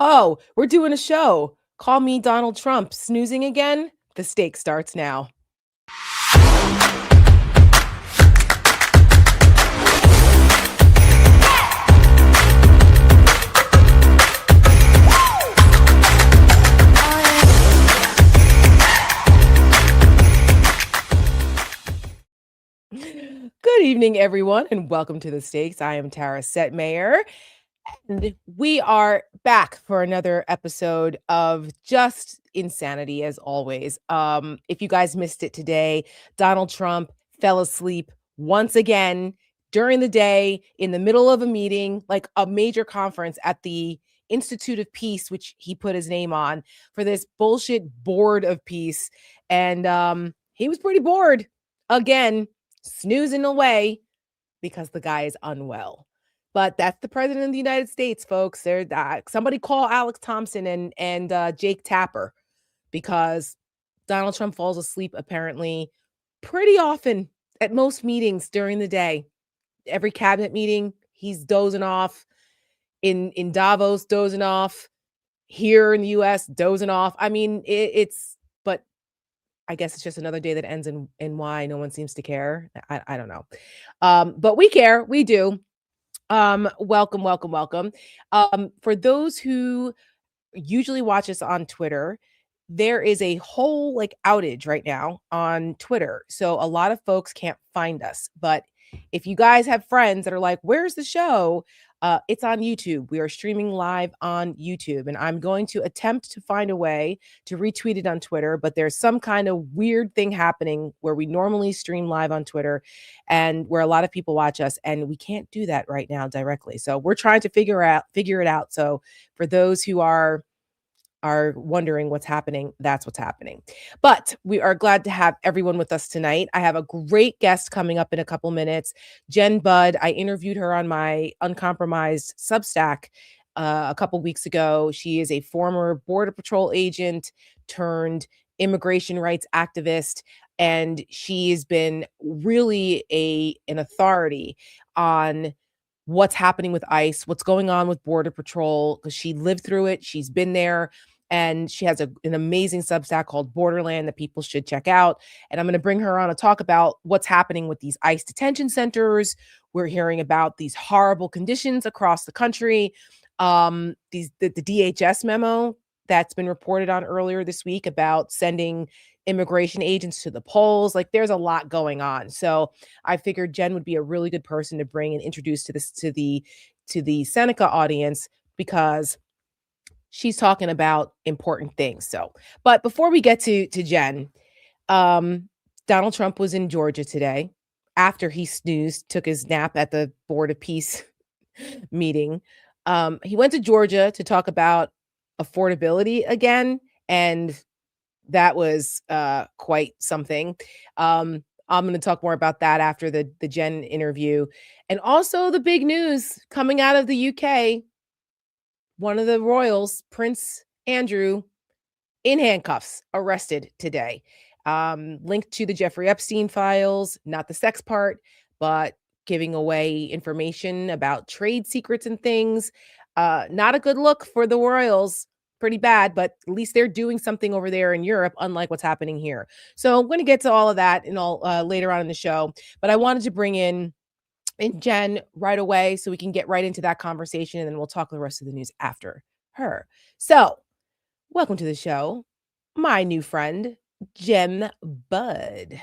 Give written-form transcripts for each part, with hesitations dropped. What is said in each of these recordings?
Oh, we're doing a show. Call me Donald Trump. Snoozing again? The stake starts now. Good evening, everyone, and welcome to The Stakes. I am Tara Setmayer, and we are back for another episode of just insanity, as always. If you guys missed it today, Donald Trump fell asleep once again during the day in the middle of a meeting, like a major conference at the Institute of Peace, which he put his name on for this bullshit board of peace. And he was pretty bored again, snoozing away because the guy is unwell. But that's the president of the United States, folks. There, somebody call Alex Thompson and Jake Tapper, because Donald Trump falls asleep apparently pretty often at most meetings during the day. Every cabinet meeting, he's dozing off. In Davos, dozing off. Here in the U.S., dozing off. I mean, but I guess it's just another day that ends in why no one seems to care. I don't know. But we care. We do. Welcome. For those who usually watch us on Twitter, there is a whole like outage right now on Twitter. So a lot of folks can't find us. But if you guys have friends that are like, where's the show? It's on YouTube. We are streaming live on YouTube, and I'm going to attempt to find a way to retweet it on Twitter, but there's some kind of weird thing happening where we normally stream live on Twitter and where a lot of people watch us, and we can't do that right now directly. So we're trying to figure it out. So for those who are wondering what's happening, that's what's happening. But we are glad to have everyone with us tonight. I have a great guest coming up in a couple minutes, Jenn Budd. I interviewed her on my Uncompromised Substack a couple weeks ago. She is a former Border Patrol agent turned immigration rights activist, and she has been really an authority on what's happening with ICE, what's going on with Border Patrol, because she lived through it. She's been there. And she has an amazing Substack called Borderland that people should check out. And I'm going to bring her on to talk about what's happening with these ICE detention centers. We're hearing about these horrible conditions across the country. The DHS memo that's been reported on earlier this week about sending immigration agents to the polls. Like, there's a lot going on. So I figured Jenn would be a really good person to bring and introduce to the Seneca audience, because she's talking about important things. So, but before we get to Jenn, Donald Trump was in Georgia today after he snoozed, took his nap at the Board of Peace meeting. He went to Georgia to talk about affordability again, and that was quite something. I'm going to talk more about that after the Jenn interview, and also the big news coming out of the UK. One of the royals, Prince Andrew, in handcuffs, arrested today. Linked to the Jeffrey Epstein files, not the sex part, but giving away information about trade secrets and things. Not a good look for the royals. Pretty bad, but at least they're doing something over there in Europe, unlike what's happening here. So I'm going to get to all of that and all later on in the show. But I wanted to bring in Jenn right away so we can get right into that conversation, and then we'll talk the rest of the news after her. So, welcome to the show, my new friend, Jenn Budd.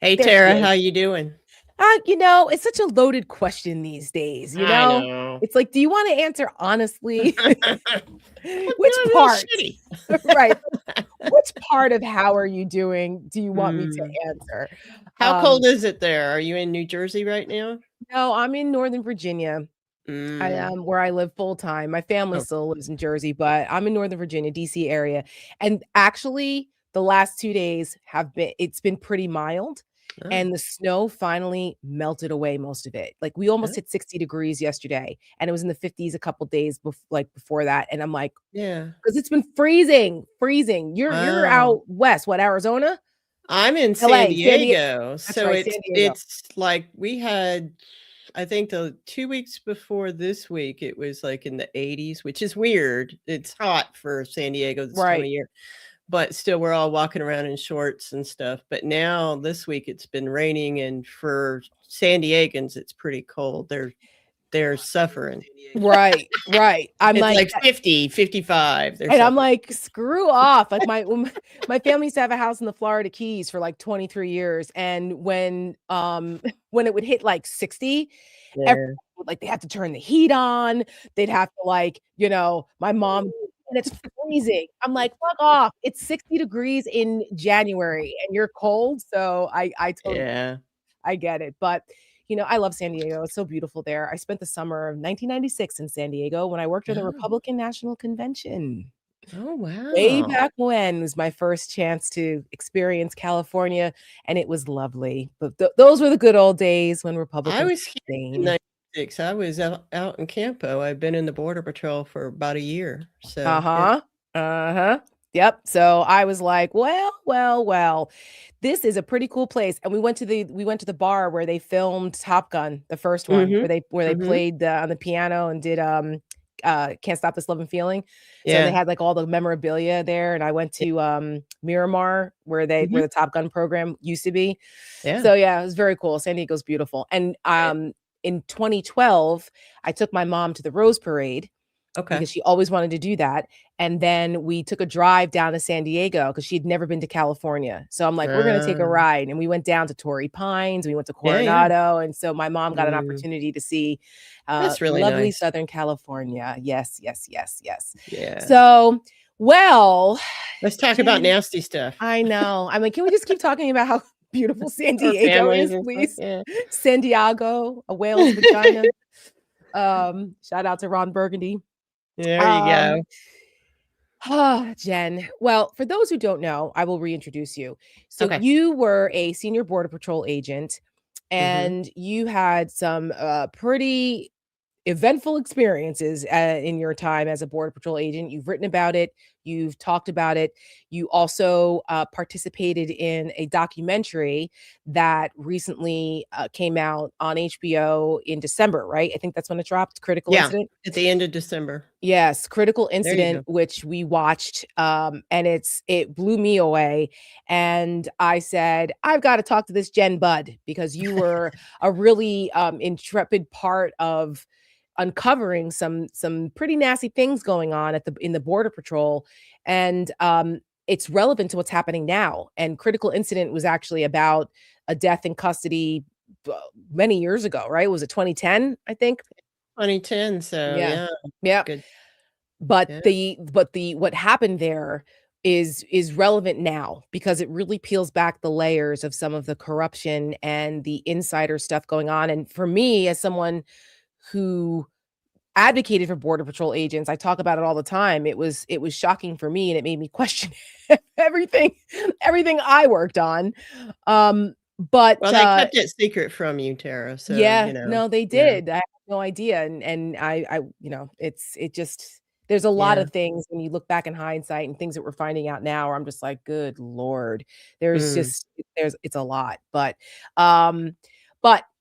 Hey, Tara, how you doing? It's such a loaded question these days, you I know? It's like, do you want to answer honestly? Which no, part? Right. Right. Which part of how are you doing do you want me to answer? How cold is it there? Are you in New Jersey right now? No, I'm in Northern Virginia. I Mm. am where I live full time. My family Oh, still lives in Jersey, but I'm in Northern Virginia, DC area. And actually, the last 2 days it's been pretty mild, oh, and the snow finally melted away most of it. Like, we almost oh, hit 60 degrees yesterday, and it was in the 50s a couple days before that. And I'm like, yeah. because it's been freezing. You're Wow. out west, what, Arizona? I'm in San LA, San Diego. Diego, That's so right, San it's Diego. it's like we had I think the 2 weeks before this week, it was, like, in the 80s, which is weird. It's hot for San Diego this time of Right. year, but still, we're all walking around in shorts and stuff. But now this week, it's been raining, and for San Diegans, it's pretty cold. They're suffering. Right, right. I'm It's like like 50, 55. They're and I'm suffering. like, "Screw off." Like, my family used to have a house in the Florida Keys for, like, 23 years, and when it would hit, like, 60, everyone Yeah, would like, they had to turn the heat on, they'd have to, like, my mom and it's freezing. I'm like, "Fuck off. It's 60 degrees in January, and you're cold?" So I totally yeah. I get it, but, I love San Diego, it's so beautiful there. I spent the summer of 1996 in San Diego when I worked on the Oh. Republican National Convention. Oh, Way wow. back when was my first chance to experience California, and it was lovely, but those were the good old days when I Republicans was here in reigned. '96. I was out in Campo. I've been in the Border Patrol for about a year, so, yeah. Uh-huh, uh-huh. Yep, so I was like, "Well, well, well, this is a pretty cool place," and we went to the bar where they filmed Top Gun, the first one, Mhm, where they mhm. played, on the piano and did, Can't Stop This Lovin' Feeling. So they Yeah, had, like, all the memorabilia there, and I went yeah, to, Miramar where mhm, the Top Gun program used to be. yeah. So, yeah, it was very cool. San Diego's beautiful, and, Yeah. in 2012, I took my mom to the Rose Parade Okay. because she always wanted to do that, and then we took a drive down to San Diego because 'cause she'd never been to California. So I'm like, "We're gonna take a Ah, ride," and we went down to Torrey Pines, we went to yeah, yeah. Coronado, and so my mom got an Mm, opportunity to see, that's really lovely nice. Southern California. Yes, yes, yes, yes. Yeah. So, well, Let's talk about Jen, nasty stuff. I know. I'm like, "Can we just keep talking about how beautiful San Our Diego families is, and stuff, please?" yeah. San Diego, a whale's vagina. Shout out to Ron Burgundy. There you Um go. Jen. Well, for those who don't know, I will reintroduce you. So Okay. you were a senior border patrol agent Mhm. and you had some pretty eventful experiences in your time as a border patrol agent. You've written about it, you've talked about it. You also participated in a documentary that recently came out on HBO in December, right? I think that's when it dropped. Critical Yeah, Incident. at the end of December. Yes, Critical There you Incident, go. which we watched, and it blew me away, and I said, "I've gotta talk to this Jen Budd," because you were a really, intrepid part of uncovering some pretty nasty things going on in the border patrol, and, it's relevant to what's happening now, and Critical Incident was actually about a death in custody, b many years ago, right? Was it 2010, I think? 2010, so Yeah. yeah, Yep. good. But Yeah. the what happened there is relevant now because it really peels back the layers of some of the corruption and the insider stuff going on, and for me, as someone who advocated for border patrol agents, I talk about it all the time, it was shocking for me, and it made me question everything everything I worked on, but, Well, they kept it secret from you, Tara, so, yeah, no, they yeah. did. I had no idea, and it just there's a lot Yeah. of things when you look back in hindsight and things that we're finding out now where I'm just like, "Good lord." Mm. It's a lot, but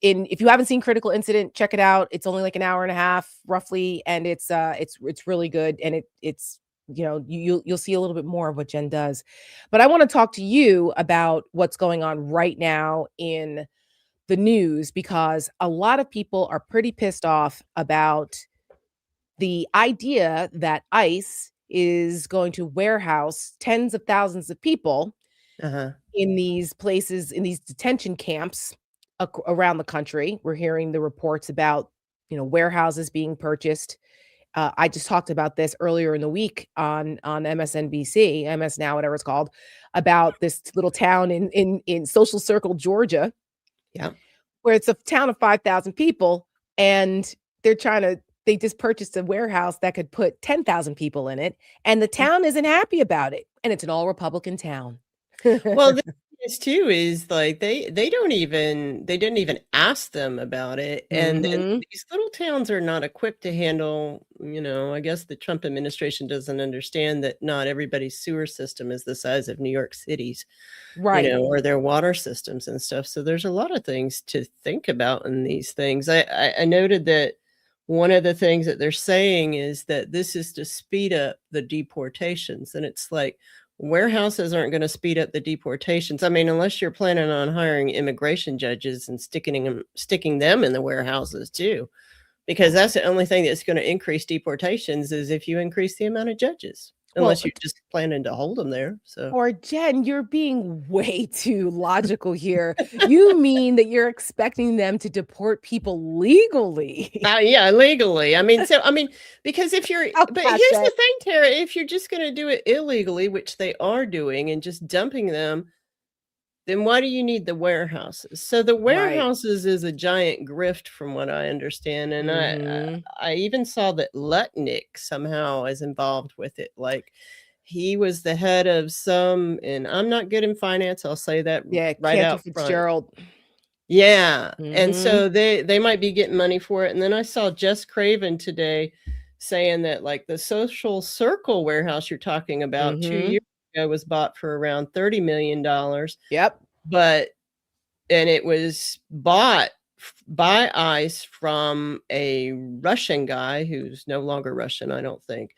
in if you haven't seen Critical Incident, check it out. It's only like an hour and a half roughly, and it's really good, and it's you'll see a little bit more of what Jen does. But I wanna talk to you about what's going on right now in the news because a lot of people are pretty pissed off about the idea that ICE is going to warehouse tens of thousands of people Uh-huh. in these places, in these detention camps around the country. We're hearing the reports about, warehouses being purchased. I just talked about this earlier in the week on MSNBC, MS Now, whatever it's called, about this little town in Social Circle, Georgia, Yeah. where it's a town of 5,000 people, and they just purchased a warehouse that could put 10,000 people in it, and the Mm. town isn't happy about it, and it's an all Republican town. Well, this is too is like they didn't even ask them about it. And then Mhm. these little towns are not equipped to handle, I guess the Trump administration doesn't understand that not everybody's sewer system is the size of New York City's, Right. or their water systems and stuff. So there's a lot of things to think about in these things. I noted that one of the things that they're saying is that this is to speed up the deportations. And it's like, warehouses aren't going to speed up the deportations. I mean, unless you're planning on hiring immigration judges and sticking them in the warehouses too, because that's the only thing that's going to increase deportations is if you increase the amount of judges, Well, unless you're just planning to hold them there. So or Jen, you're being way too logical here. You mean that you're expecting them to deport people legally? yeah, legally. I mean, because if you're, I'll but here's catch the it. thing, Tara, if you're just going to do it illegally, which they are doing, and just dumping them, then why do you need the warehouses? So the Right. warehouses is a giant grift from what I understand, and I Mhm. I even saw that Lutnick somehow is involved with it. Like he was the head of some, and I'm not good in finance. I'll say that Yeah, right Cantor out front. Fitzgerald. Yeah, and Mhm. so they might be getting money for it. And then I saw Jess Craven today saying that like the Social Circle warehouse you're talking about 2 Mhm. years ago was bought for around $30 million, Yep. but and it was bought by ICE from a Russian guy who's no longer Russian, I don't think,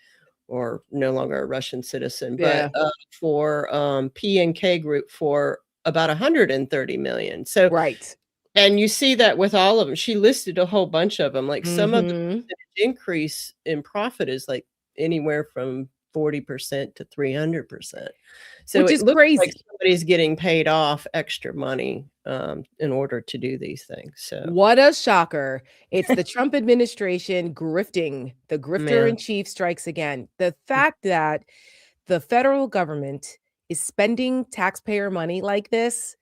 or no longer a Russian citizen, but Yeah. for P&K Group for about 130 million. So, Right. and you see that with all of them. She listed a whole bunch of them. Like some of the Mhm. percentage increase in profit is like anywhere from 40% to 300%. So Which it is looks like crazy. somebody's getting paid off extra money in order to do these things. So, What a shocker. It's the Trump administration grifting. The grifter yeah. in chief strikes again. The fact that the federal government is spending taxpayer money like this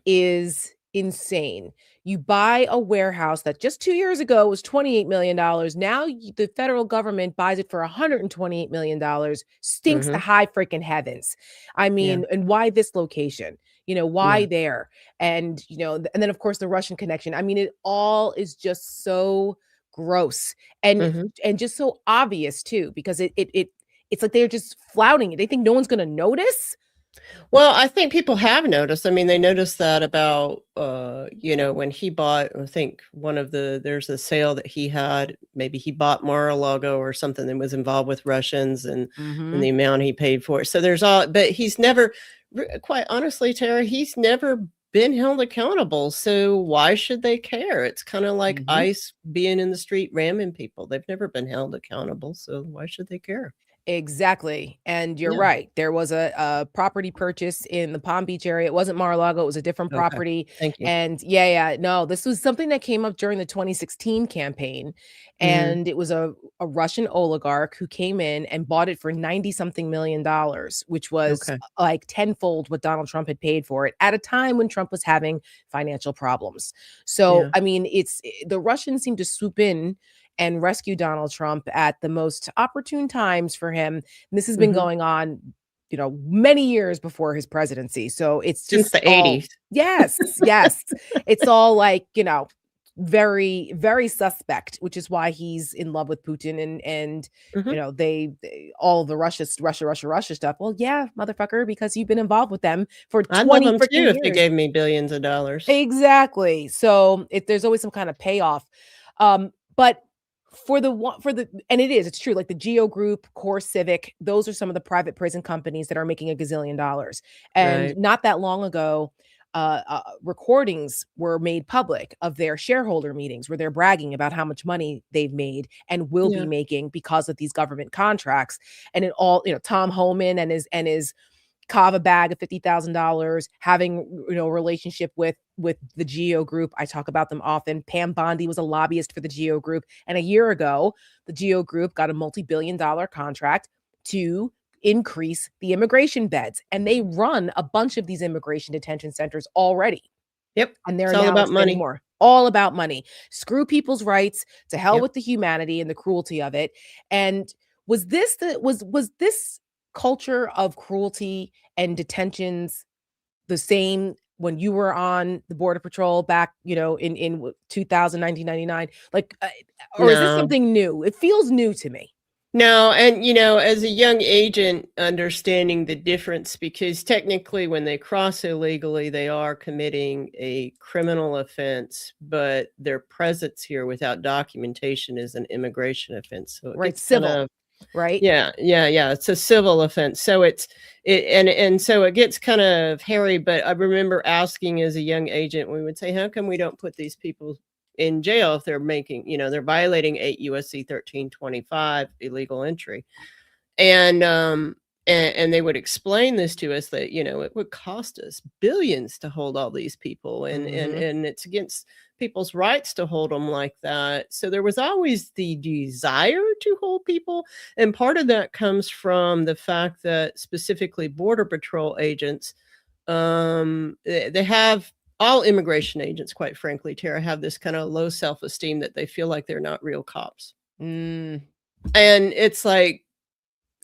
is insane. You buy a warehouse that just 2 years ago was $28 million. Now the federal government buys it for $128 million. Stinks to Mhm. high freaking heavens. I Yeah. mean, and why this location? Why Yeah. there? And, and then of course the Russian connection. I mean, it all is just so gross and Mhm. and just so obvious too, because it's like they're just flouting it. They think no one's gonna notice. Well, I think people have noticed. I mean, they noticed that about, when he bought, I think there's a sale that he had, maybe he bought Mar-a-Lago or something that was involved with Russians and Mhm. the amount he paid for it. So there's all, but he's never, quite honestly, Tara, he's never been held accountable. So why should they care? It's kind of like Mhm. ICE being in the street ramming people. They've never been held accountable. So why should they care? Exactly, and you're Yeah. right. There was a property purchase in the Palm Beach area. It wasn't Mar-a-Lago, it was a different Okay. property, Thank you. and yeah, no, this was something that came up during the 2016 campaign, Mhm. and it was a Russian oligarch who came in and bought it for 90 something million dollars, which was, Okay. like, tenfold what Donald Trump had paid for it at a time when Trump was having financial problems. So, Yeah. I mean, the Russians seem to swoop in and rescue Donald Trump at the most opportune times for him. And this has been Mhm. going on, many years before his presidency. So it's Since just the all '80s. yes, yes. It's all like, very, very suspect, which is why he's in love with Putin and Mhm. they all the Russia stuff. Well, yeah, motherfucker, because you've been involved with them for I'd love 20 them too freaking if they years. gave me billions of dollars. Exactly. So, there's always some kind of payoff. But and it's true, like the Geo Group, Core Civic, those are some of the private prison companies that are making a gazillion dollars. And Right. not that long ago, recordings were made public of their shareholder meetings where they're bragging about how much money they've made and will be Yeah. making because of these government contracts. And it all, Tom Homan and his Kava bag of $50,000, having, a relationship with the Geo Group. I talk about them often. Pam Bondi was a lobbyist for the Geo Group, and a year ago, the Geo Group got a multi-billion-dollar contract to increase the immigration beds, and they run a bunch of these immigration detention centers already, Yep. and they're It's all now about expanding money. more. All about money. Screw people's rights, to hell Yep. with the humanity and the cruelty of it. And was this culture of cruelty and detentions the same when you were on the Border Patrol back, in 2000, 1999? Like, or is this No. something new? It feels new to me. No, and as a young agent, understanding the difference, because technically when they cross illegally, they are committing a criminal offense, but their presence here without documentation is an immigration offense. So it Right, gets kind civil, of, right? yeah, it's a civil offense. So and so it gets kind of hairy, but I remember asking as a young agent, we would say, how come we don't put these people in jail if they're they're violating 8 USC 1325 illegal entry. And they would explain this to us that, it would cost us billions to hold all these people, Mhm. and it's against people's rights to hold them like that. So there was always the desire to hold people, and part of that comes from the fact that specifically Border Patrol agents, they have, all immigration agents, quite frankly, Tara, have this kind of low self-esteem that they feel like they're not real cops. Mm. And it's like,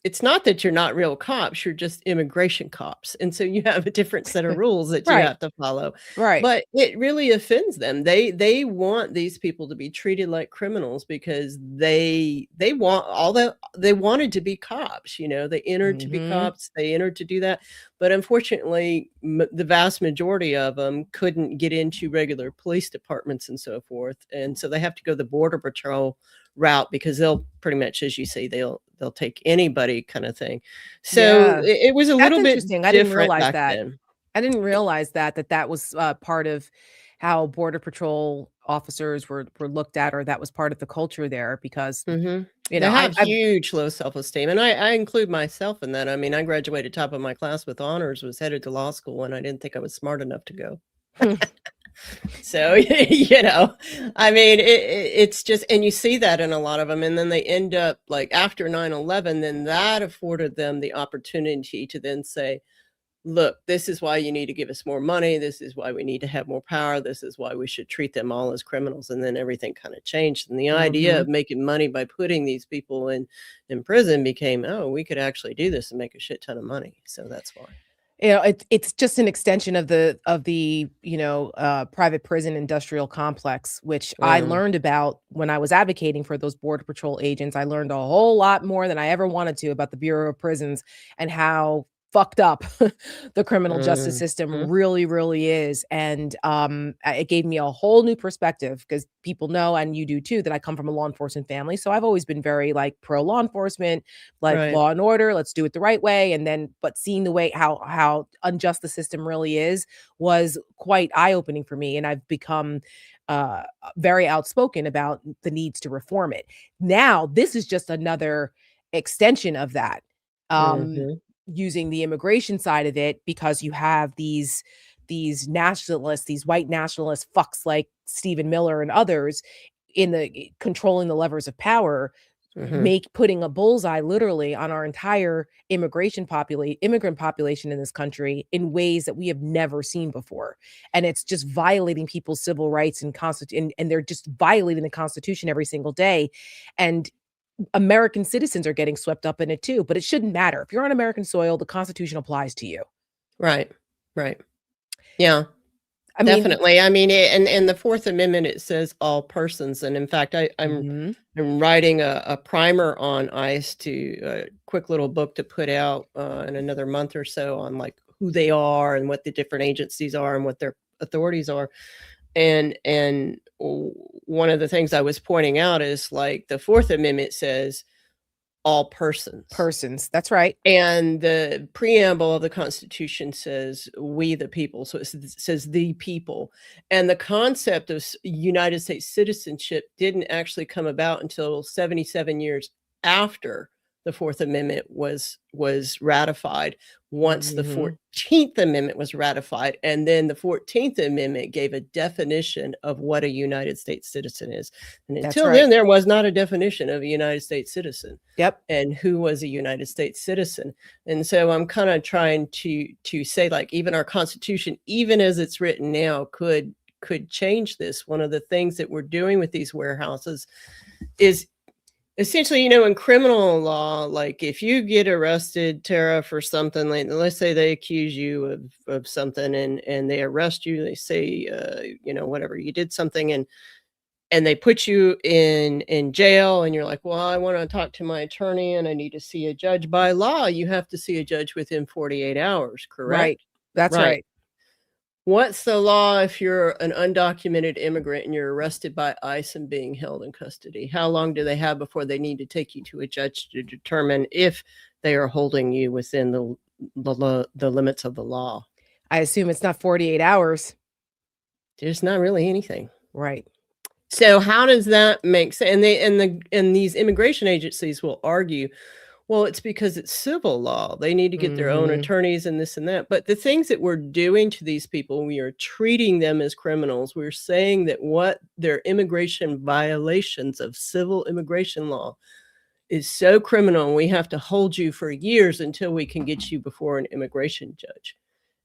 it's not that you're not real cops, you're just immigration cops. And so you have a different set of rules that you Right, have to follow. right. But it really offends them. They want these people to be treated like criminals because they want all that. They wanted to be cops, they entered to be Mhm. cops, they entered to do that. But unfortunately, the vast majority of them couldn't get into regular police departments and so forth. And so they have to go the Border Patrol route because they'll pretty much, as you say, they'll take anybody kind of thing. So Yeah. it was a That's little bit interesting. I didn't different realize back that. then. I didn't realize that was, part of how Border Patrol officers were looked at, or that was part of the culture there because, Mhm. They have I've huge low self-esteem, and I include myself in that. I mean, I graduated top of my class with honors, was headed to law school, and I didn't think I was smart enough to go. So, I mean, it's just, and you see that in a lot of them, and then they end up, like, after 9/11, then that afforded them the opportunity to then say, look, this is why you need to give us more money. This is why we need to have more power. This is why we should treat them all as criminals. And then everything kind of changed. And the idea Mhm. of making money by putting these people in prison became, oh, we could actually do this and make a shit ton of money. So that's why. It's just an extension of the private prison industrial complex, which I Mm, learned about when I was advocating for those Border Patrol agents. I learned a whole lot more than I ever wanted to about the Bureau of Prisons and how fucked up the criminal justice system mhm. really, really is. And it gave me a whole new perspective because people know, and you do too, that I come from a law enforcement family. So I've always been very like pro law enforcement, like Right. law and order, let's do it the right way. And then, but seeing the way how unjust the system really is was quite eye-opening for me. And I've become very outspoken about the needs to reform it. Now, this is just another extension of that. Um, Mhm. Using the immigration side of it, because you have these nationalists, these white nationalist fucks like Stephen Miller and others in the controlling the levers of power, Mhm. putting a bullseye literally on our entire immigrant population in this country in ways that we have never seen before. And it's just violating people's civil rights and they're just violating the Constitution every single day. And American citizens are getting swept up in it too, but it shouldn't matter. If you're on American soil, the Constitution applies to you. Right. Right. Yeah. I mean, Definitely. I mean, and the Fourth Amendment, it says all persons. And in fact, mhm, I'm writing a primer on ICE, to a quick little book to put out in another month or so, on like who they are and what the different agencies are and what their authorities are. One of the things I was pointing out is, like, the Fourth Amendment says all persons. persons. That's right. And the preamble of the Constitution says, "We the people." So says "the people." And the concept of United States citizenship didn't actually come about until 77 years after the Fourth Amendment was ratified. Once the Mhm. 14th Amendment was ratified, and then the 14th Amendment gave a definition of what a United States citizen is. And That's until right. then, there was not a definition of a United States citizen Yep. and who was a United States citizen. And so I'm kind of trying to say, like, even our Constitution, even as it's written now, could change this. One of the things that we're doing with these warehouses is Essentially, you know, in criminal law, like if you get arrested, Tara, for something, like let's say they accuse you of something and they arrest you, they say, you know, whatever, you did something and they put you in jail and you're like, well, I want to talk to my attorney and I need to see a judge. By law, you have to see a judge within 48 hours, Right. correct? That's Right. right. What's the law if you're an undocumented immigrant and you're arrested by ICE and being held in custody? How long do they have before they need to take you to a judge to determine if they are holding you within the limits of the law? I assume it's not 48 hours. There's not really anything. Right. So how does that make sense? And these immigration agencies will argue, well, it's because it's civil law. They need to get their own Mhm. attorneys and this and that. But the things that we're doing to these people, we are treating them as criminals. We're saying that what their immigration violations of civil immigration law is so criminal, and we have to hold you for years until we can get you before an immigration judge.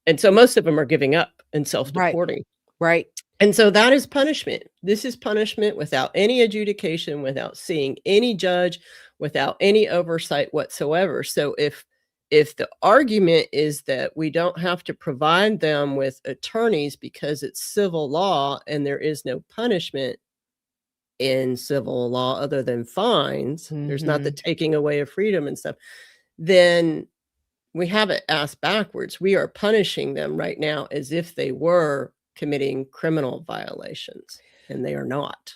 And so most of them are giving up and Right. self-deporting. Right. And so that is punishment. This is punishment without any adjudication, without seeing any judge, without any oversight whatsoever. So if the argument is that we don't have to provide them with attorneys because it's civil law and there is no punishment in civil law other than fines, there's not the Mhm. taking away of freedom and stuff, then we have it asked backwards. We are punishing them right now as if they were committing criminal violations, and they are not.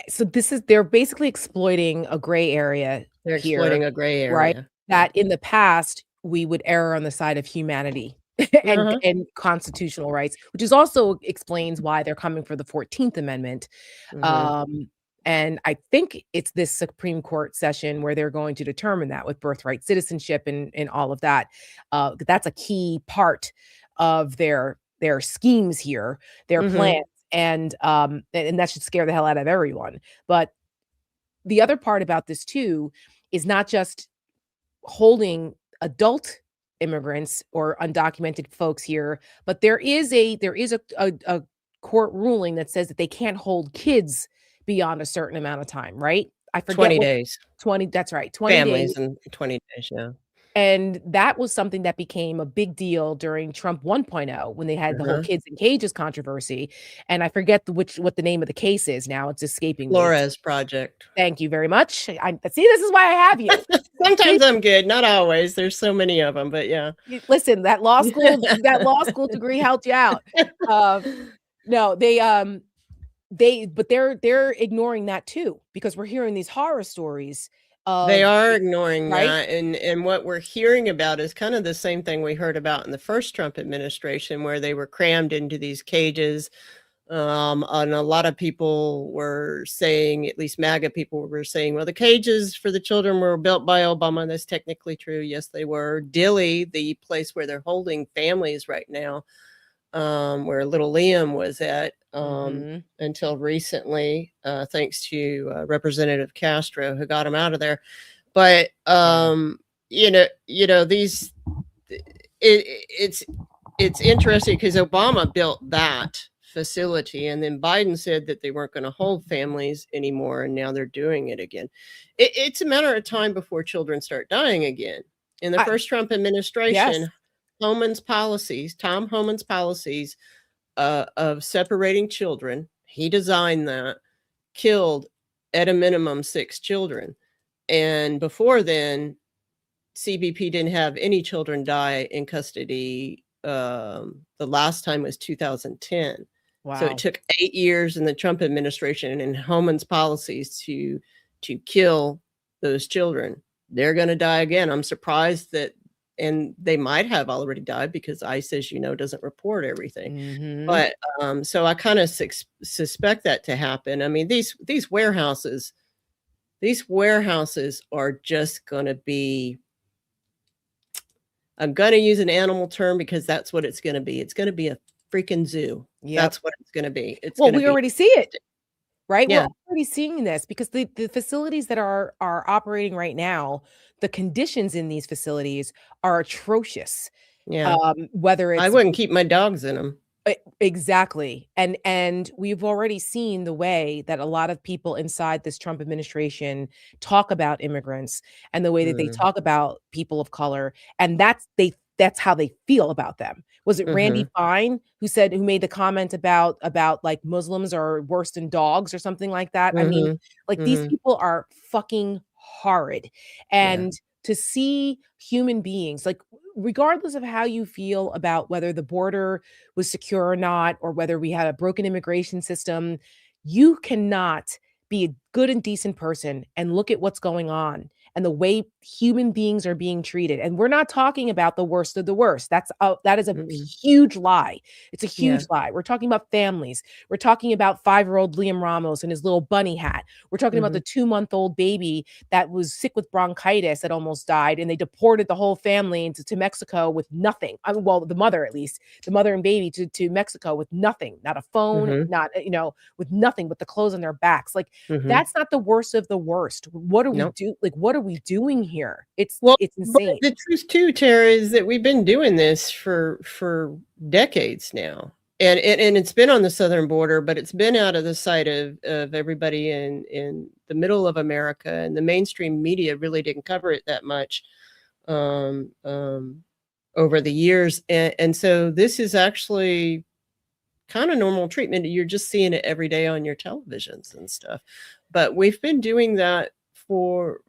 So they're basically exploiting a gray area They're here, exploiting a gray right? area. Yeah. That in the past, we would err on the side of humanity Uh-huh. and constitutional rights, which is also explains why they're coming for the 14th Amendment. Mhm. Um, and I think it's this Supreme Court session where they're going to determine that with birthright citizenship and all of that. That's a key part of their schemes here, their Mhm. plans, and that should scare the hell out of everyone. But the other part about this too is not just holding adult immigrants or undocumented folks here, but there is a court ruling that says that they can't hold kids beyond a certain amount of time, right? I forget 20 what days. 20 that's right, 20 days. Families in 20 days, yeah. And that was something that became a big deal during Trump 1.0 when they had the whole Uh-huh. kids in cages controversy. And I forget what the name of the case is now. It's escaping me. Flores Project. Thank you very much. I see, this is why I have you. See, Sometimes I'm good, not always. There's so many of them, but yeah. listen, that law school degree helped you out. Um, no, but they're ignoring that too because we're hearing these horror stories They of are ignoring right? that, and what we're hearing about is kind of the same thing we heard about in the first Trump administration, where they were crammed into these cages, and a lot of people were saying, at least MAGA people were saying, well, the cages for the children were built by Obama. That's technically true. Yes, they were. Dilley, the place where they're holding families right now, where little Liam was at Mhm. until recently, thanks to Representative Castro, who got him out of there. But Wow. these it's interesting because Obama built that facility, and then Biden said that they weren't going to hold families anymore, and now they're doing it again. It's a matter of time before children start dying again. In the I first Trump yes. administration, Tom Homan's policies of separating children, he designed that, killed at a minimum 6 children. And before then, CBP didn't have any children die in custody. The last time was 2010. So it Wow. took 8 years in the Trump administration and Homan's policies to kill those children. They're going to die again. I'm surprised that, and they might have already died because ICE, as you know, doesn't report everything. Mhm. But so I kind of suspect that to happen. I mean, these warehouses are just going to be, I'm going to use an animal term because that's what it's going to be. It's going to be a freaking zoo. Yep. That's what it's going to be. It's Well, going to we be, already see it. Right? We're yeah, already seeing this because the facilities that are operating right now, the conditions in these facilities are atrocious. yeah. Whether I it's wouldn't keep my dogs in them. Exactly. And we've already seen the way that a lot of people inside this Trump administration talk about immigrants and the way that they Mm. talk about people of color, and that's how they feel about them. Was it Randy Mhm. Fine who made the comment about like Muslims are worse than dogs or something like that? I mean, Mhm. like these Mhm. people are fucking horrid. Yeah. And to see human beings, like regardless of how you feel about whether the border was secure or not, or whether we had a broken immigration system, you cannot be a good and decent person and look at what's going on and the way human beings are being treated. And we're not talking about the worst of the worst. That is a Mm-mm. huge lie. It's a huge Yeah. lie. We're talking about families. We're talking about 5-year-old Liam Ramos and his little bunny hat. We're talking about the Mhm. 2-month-old baby that was sick with bronchitis that almost died, and they deported the whole family to Mexico with nothing. Well, the mother at least, the mother and baby to Mexico with nothing, not a phone, Mhm. not, with nothing but the clothes on their backs. Like, Mhm. that's not the worst of the worst. Nope. What are we doing here? Well, It's but insane. the truth too, Tara, is that we've been doing this for decades now. And it's been on the southern border, but it's been out of the sight of everybody in the middle of America, and the mainstream media really didn't cover it that much um, um, over the years. And so this is actually kind of normal treatment. You're just seeing it every day on your televisions and stuff. But we've been doing that for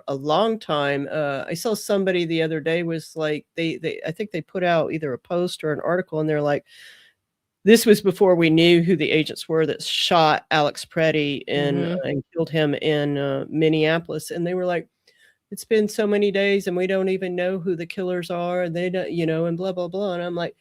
a long time. I saw somebody the other day was like they I think they put out either a post or an article, and they're like, this was before we knew who the agents were that shot Alex Preddy Mhm. and killed him in Minneapolis, and they were like, it's been so many days and we don't even know who the killers are, and they don't, and blah blah blah. And I'm like,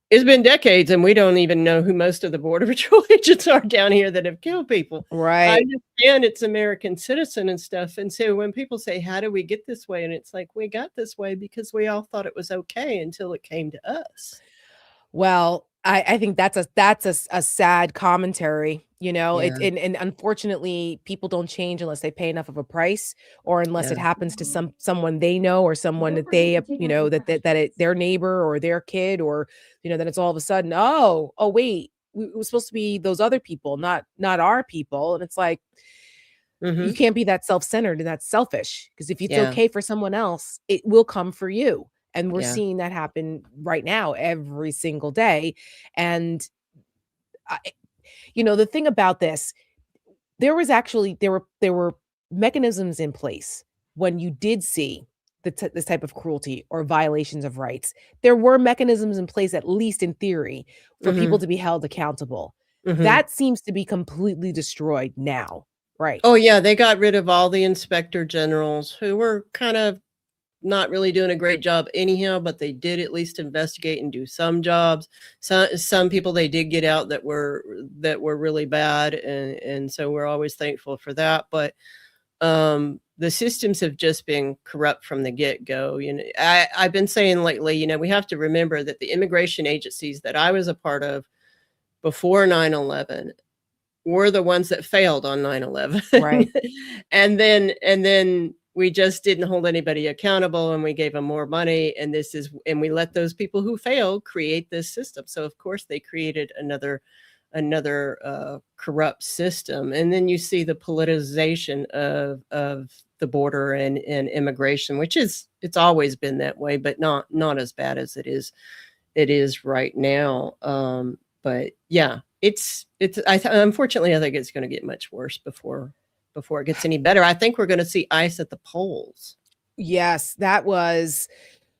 it's been decades and we don't even know who most of the Border Patrol agents are down here that have killed people. I Right. understand it's American citizen and stuff. And so when people say, how do we get this way? And it's like, we got this way because we all thought it was okay until it came to us. Well, I think that's a sad commentary, Yeah. and unfortunately, people don't change unless they pay enough of a price, or unless Yeah. it happens to someone they know, or someone that they, their neighbor or their kid, or, then it's all of a sudden, "Oh, wait, we were supposed to be those other people, not our people." And it's like, you Hmm. can't be that self-centered and that selfish, because if it's Yeah. okay for someone else, it will come for you. And we're Yeah. seeing that happen right now every single day. And I, the thing about this, there were mechanisms in place when you did see this type of cruelty or violations of rights. There were mechanisms in place, at least in theory, for people Hmm. to be held accountable. Hmm. That seems to be completely destroyed now. Right. Oh yeah, they got rid of all the inspector generals who were kind of not really doing a great job anyhow, but they did at least investigate and do some jobs. Some people they did get out that were really bad, and so we're always thankful for that. But the systems have just been corrupt from the get-go. I've been saying lately, we have to remember that the immigration agencies that I was a part of before 9/11 were the ones that failed on 9/11. Right. And then we just didn't hold anybody accountable, and we gave them more money, and we let those people who failed create this system. So of course they created another corrupt system. And then you see the politicization of the border and immigration, which it's always been that way, but not as bad as it is right now. But yeah, unfortunately, I think it's going to get much worse before it gets any better. I think we're going to see ice at the polls. Yes, that was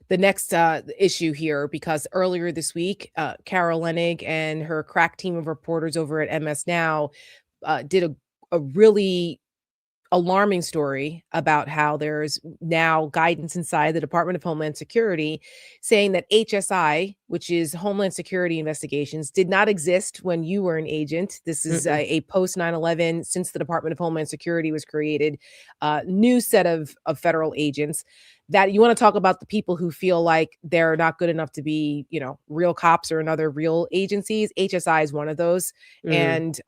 the next issue here, because earlier this week, Carol Leonnig and her crack team of reporters over at MS Now did a really alarming story about how there's now guidance inside the Department of Homeland Security saying that HSI, which is Homeland Security Investigations, did not exist when you were an agent. This is Mm-mm. a post 9/11, since the Department of Homeland Security was created, new set of federal agents. That, you want to talk about the people who feel like they're not good enough to be, real cops or in other real agencies. HSI is one of those. Mm.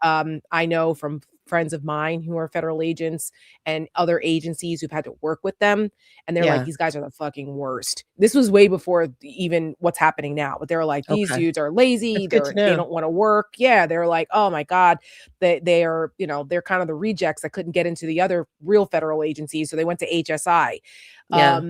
And I know from friends of mine who are federal agents and other agencies who've had to work with them. And they're like, Yeah. these guys are the fucking worst. This was way before even what's happening now, but they were like, these Okay. dudes are lazy. That's good to They know. don't want to work. Yeah. They're like, oh my God, they are, they're kind of the rejects that couldn't get into the other real federal agencies. So they went to HSI. Yeah.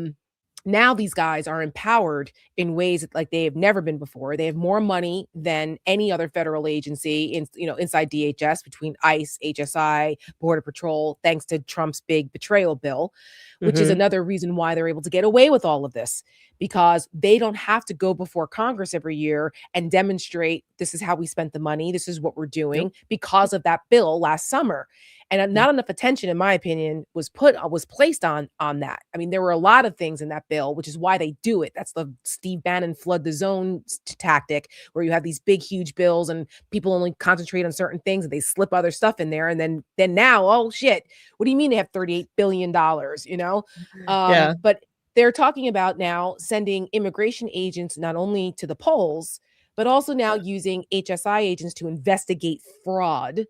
Now these guys are empowered in ways like they have never been before. They have more money than any other federal agency inside DHS, between ICE, HSI, Border Patrol, thanks to Trump's big betrayal bill, which is Mhm. another reason why they're able to get away with all of this, because they don't have to go before Congress every year and demonstrate this is how we spent the money, this is what we're doing, Nope. because of that bill last summer. And Yeah. not enough attention, in my opinion, was placed on that. I mean, there were a lot of things in that bill, which is why they do it. That's the Steve Bannon flood the zone tactic, where you have these big, huge bills and people only concentrate on certain things and they slip other stuff in there. And then now, oh shit, what do you mean they have $38 billion? Yeah. But they're talking about now sending immigration agents not only to the polls, but also now using HSI agents to investigate fraud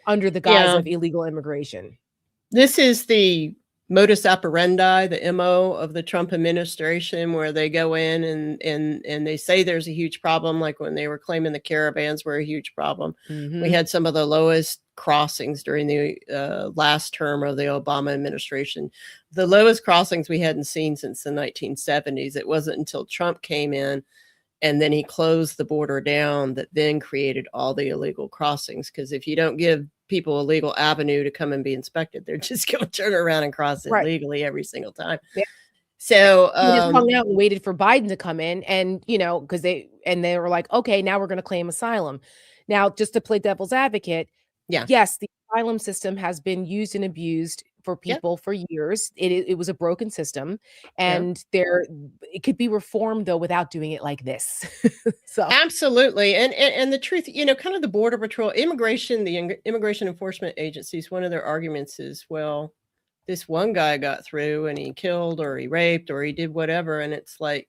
under the guise Yeah. of illegal immigration. This is the modus operandi, the MO of the Trump administration, where they go in and they say there's a huge problem, like when they were claiming the caravans were a huge problem. We had some of the lowest crossings during the last term of the Obama administration. The lowest crossings we hadn't seen since the 1970s. It wasn't until Trump came in and then he closed the border down that then created all the illegal crossings. Because if you don't give people a legal avenue to come and be inspected, they're just going to turn around and cross it Right. legally every single time. Yeah. So We just hung out and waited for Biden to come in, and because they were like, okay, now we're going to claim asylum. Now, just to play devil's advocate, yeah, yes, the asylum system has been used and abused for yep, people for years. It was a broken system, yeah. and it could be reformed though without doing it like this. So Absolutely. And the truth, kind of the Border Patrol, immigration, the immigration enforcement agencies, one of their arguments is, well, this one guy got through and he killed or he raped or he did whatever. And it's like,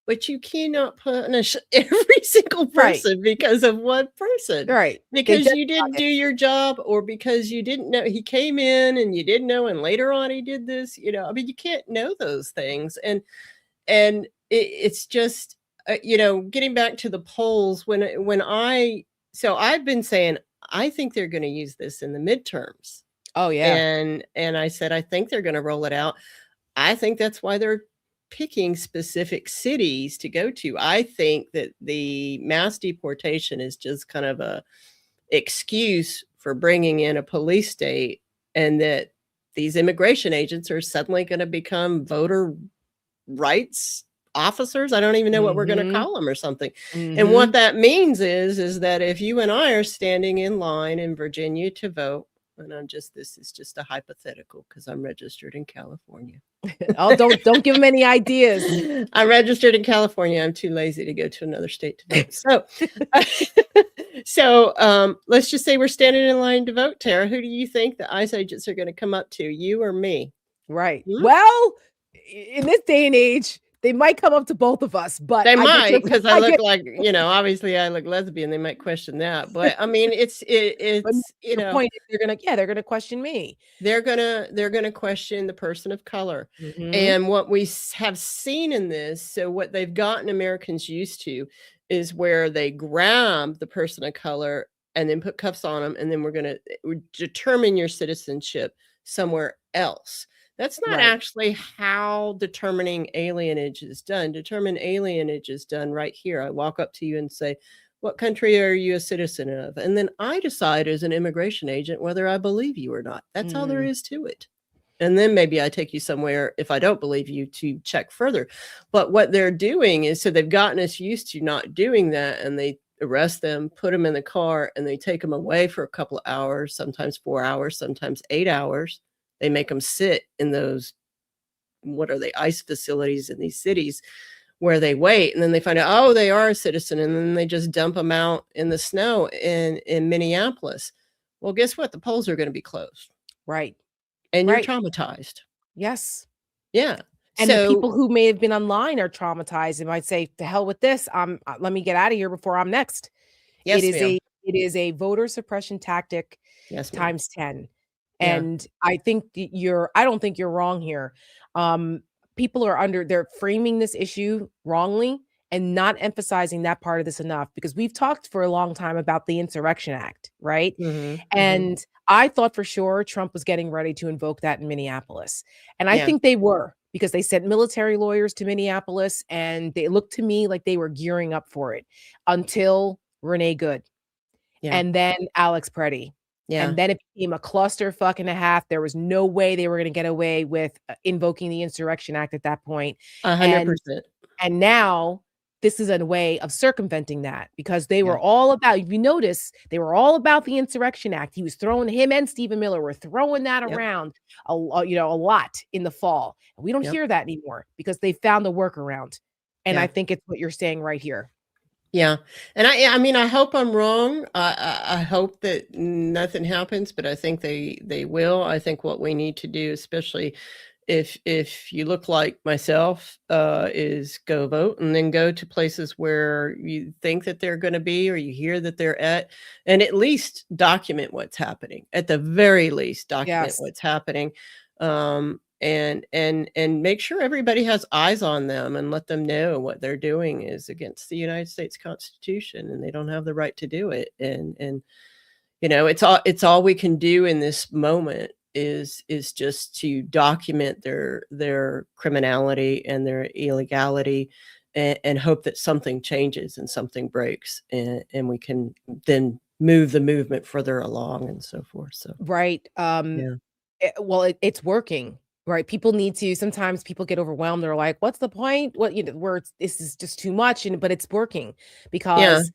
but you cannot punish every single right, person because of one person. right, they Because just you got didn't it. do your job or because you didn't know he came in and you didn't know and later on he did this, I mean, you can't know those things. And it's just getting back to the polls so I've been saying I think they're going to use this in the midterms. Oh yeah, And I said I think they're going to roll it out. I think that's why they're picking specific cities to go to. I think that the mass deportation is just kind of a excuse for bringing in a police state, and that these immigration agents are suddenly going to become voter rights officers. I don't even know what we're going to mm-hmm, call them or something. And mm-hmm. what that means is that if you and I are standing in line in Virginia to vote, and this is just a hypothetical because I'm registered in California. Oh, don't give them any ideas. I'm registered in California. I'm too lazy to go to another state to vote. So let's just say we're standing in line to vote, Tara. Who do you think the ICE agents are going to come up to, you or me? Right. Hmm? Well, in this day and age, they might come up to both of us, but They I get might, your because I I look get like, obviously I look lesbian. They might question that. But I mean, but your point is they're gonna question me. they're gonna question the person of color. Mhm. And what we have seen in this, so what they've gotten Americans used to is where they grab the person of color and then put cuffs on them, and then we're gonna determine your citizenship somewhere else. That's not Right. actually how determining alienage is done. Determine alienage is done right here. I walk up to you and say, what country are you a citizen of? And then I decide as an immigration agent whether I believe you or not. That's all there Mm. is to it. And then maybe I take you somewhere, if I don't believe you, to check further. But what they're doing is, so they've gotten us used to not doing that, and they arrest them, put them in the car, and they take them away for a couple of hours, sometimes 4 hours, sometimes 8 hours. They make them sit in those, what are they, ICE facilities in these cities where they wait, and then they find out, oh, they are a citizen, and then they just dump them out in the snow in Minneapolis. Well, guess what? The polls are going to be closed, Right. and you're Right. traumatized. Yes. Yeah. And the So people who may have been online are traumatized and might say, "To hell with this. Let me get out of here before I'm next." It yes, is a ma'am. It is a voter suppression tactic Yes, ma'am. times 10. Yeah. And I don't think you're wrong here. Um, People they're framing this issue wrongly and not emphasizing that part of this enough, because we've talked for a long time about the Insurrection Act, right? Mhm. Mhm. And I thought for sure Trump was getting ready to invoke that in Minneapolis. And I Yeah. think they were, because they sent military lawyers to Minneapolis and they looked to me like they were gearing up for it until Renee Good Yeah. and then Alex Preddy. Yeah. And then it became a clusterfuck and a half. There was no way they were going to get away with invoking the Insurrection Act at that point. And 100%. and now this is a way of circumventing that, because they Yeah. were all about, if you notice, they were all about the Insurrection Act. He was throwing him and Stephen Miller were throwing that Yep. around a lot in the fall. And we don't Yep. hear that anymore because they found a workaround. And I Yeah. think it's what you're saying right here. Yeah. And I mean, I hope I'm wrong. I hope that nothing happens, but I think they will. I think what we need to do, especially if you look like myself, is go vote and then go to places where you think that they're going to be or you hear that they're and at least document what's happening. At the very least, document Yes. what's happening. And make sure everybody has eyes on them and let them know what they're doing is against the United States Constitution and they don't have the right to do it. And it's all we can do in this moment is just to document their criminality and their illegality and hope that something changes and something breaks and we can then move the movement further along and so forth. So Right. yeah. It's working, right? People need to, sometimes people get overwhelmed. They're like, what's the point? This is just too much. But it's working Yeah. because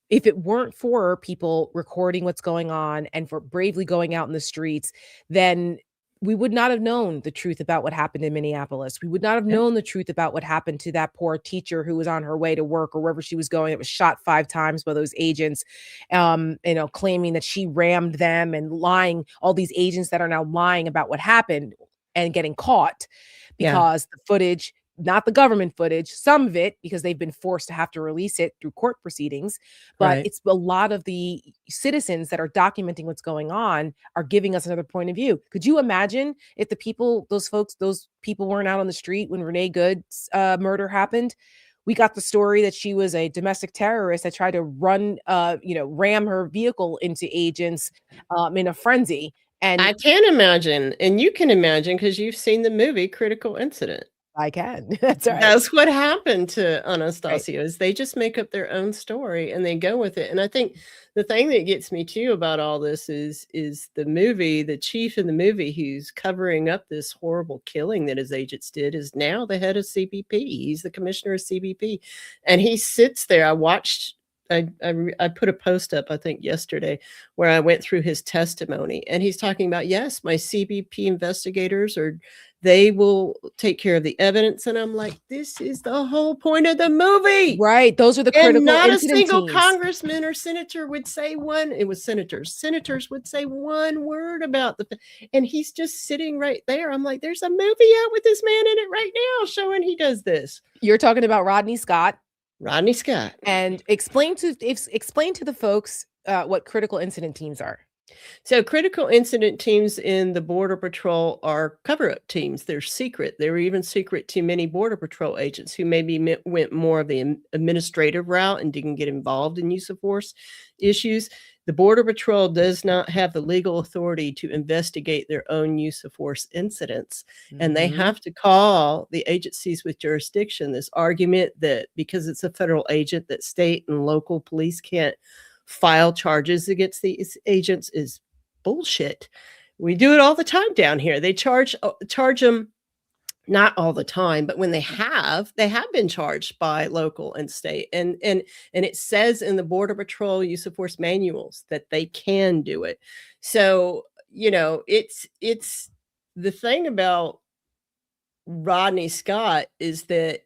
if it weren't for people recording what's going on and for bravely going out in the streets, then we would not have known the truth about what happened in Minneapolis. We would not have Yeah. known the truth about what happened to that poor teacher who was on her way to work or wherever she was going. It was shot 5 times by those agents, claiming that she rammed them and lying. All these agents that are now lying about what happened and getting caught Yeah. because the footage, not the government footage, some of it because they've been forced to have to release it through court proceedings, but Right. it's a lot of the citizens that are documenting what's going on are giving us another point of view. Could you imagine if those people weren't out on the street when Renee Good's murder happened? We got the story that she was a domestic terrorist that tried to ram her vehicle into agents in a frenzy. And I can imagine, and you can imagine because you've seen the movie Critical Incident. I can. That's right. That's what happened to Right. Anastasia is they just make up their own story and they go with it. And I think the thing that gets me too about all this is the movie, the chief in the movie who's covering up this horrible killing that his agents did is now the head of CBP. He's the commissioner of CBP. And he sits there. I put a post up, I think yesterday, where I went through his testimony and he's talking about, yes, my CBP investigators they will take care of the evidence. And I'm like, this is the whole point of the movie. Right. Those are the And critical not a incident single teams. congressman or senator would say it was senators. Senators would say one word about and he's just sitting right there. I'm like, there's a movie out with this man in it right now showing he does this. You're talking about Rodney Scott. Rodney Scott. And explain to the folks what critical incident teams are. So critical incident teams in the Border Patrol are cover-up teams. They're secret. They were even secret to many Border Patrol agents who maybe went more of the administrative route and didn't get involved in use of force issues. The Border Patrol does not have the legal authority to investigate their own use of force incidents. And they have to call the agencies with jurisdiction. This argument that because it's a federal agent that state and local police can't file charges against these agents is bullshit. We do it all the time down here. They charge them, not all the time, but when they have been charged by local and state. And it says in the Border Patrol use of force manuals that they can do it. So, it's the thing about Rodney Scott is that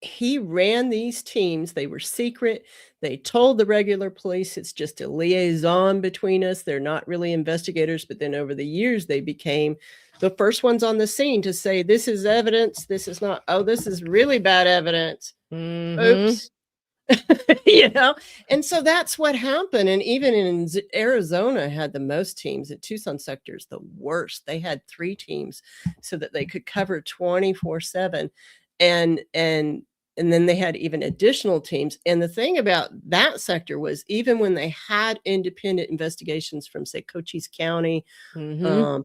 he ran these teams. They were secret. They told the regular police it's just a liaison between us. They're not really investigators. But then over the years, they became the first ones on the scene to say, this is evidence. This is not, oh, this is really bad evidence. Oops. you know? And so that's what happened. And even in Arizona had the most teams. At Tucson sector's the worst. They had 3 teams so that they could cover 24/7. And then they had even additional teams. And the thing about that sector was even when they had independent investigations from, say, Cochise County, Pima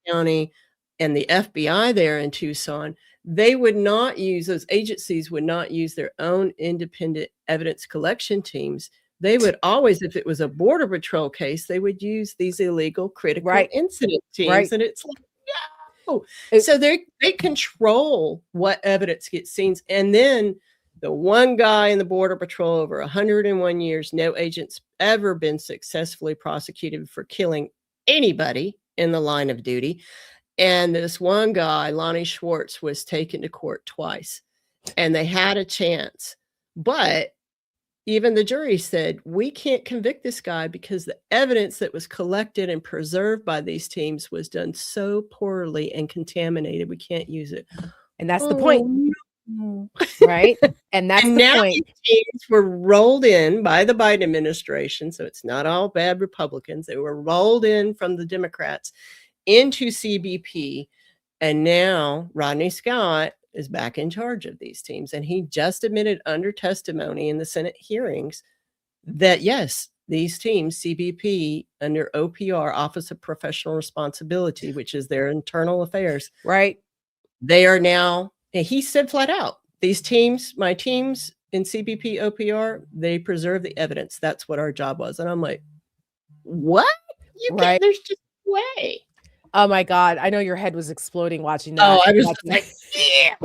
County, and the FBI there in Tucson, they would not use, those agencies would not use their own independent evidence collection teams. They would always, if it was a Border Patrol case, they would use these illegal critical incident teams. And it's like, no. So they control what evidence gets seen. And then the one guy in the Border Patrol over 101 years, no agent's ever been successfully prosecuted for killing anybody in the line of duty. And this one guy, Lonnie Schwartz, was taken to court twice, and they had a chance. But even the jury said, we can't convict this guy because the evidence that was collected and preserved by these teams was done so poorly and contaminated, we can't use it. And that's the point. Right? And that's and the now point. These teams were rolled in by the Biden administration, so it's not all bad Republicans. They were rolled in from the Democrats into CBP, and now Rodney Scott is back in charge of these teams. And he just admitted under testimony in the Senate hearings that, yes, these teams, CBP, under OPR, Office of Professional Responsibility, which is their internal affairs, right? They are now, and he said flat out, these teams, my teams in CBP, OPR, they preserve the evidence. That's what our job was. And I'm like, what? You can't, there's just no way. Oh my God. I know your head was exploding watching that. Oh, I was like, yeah.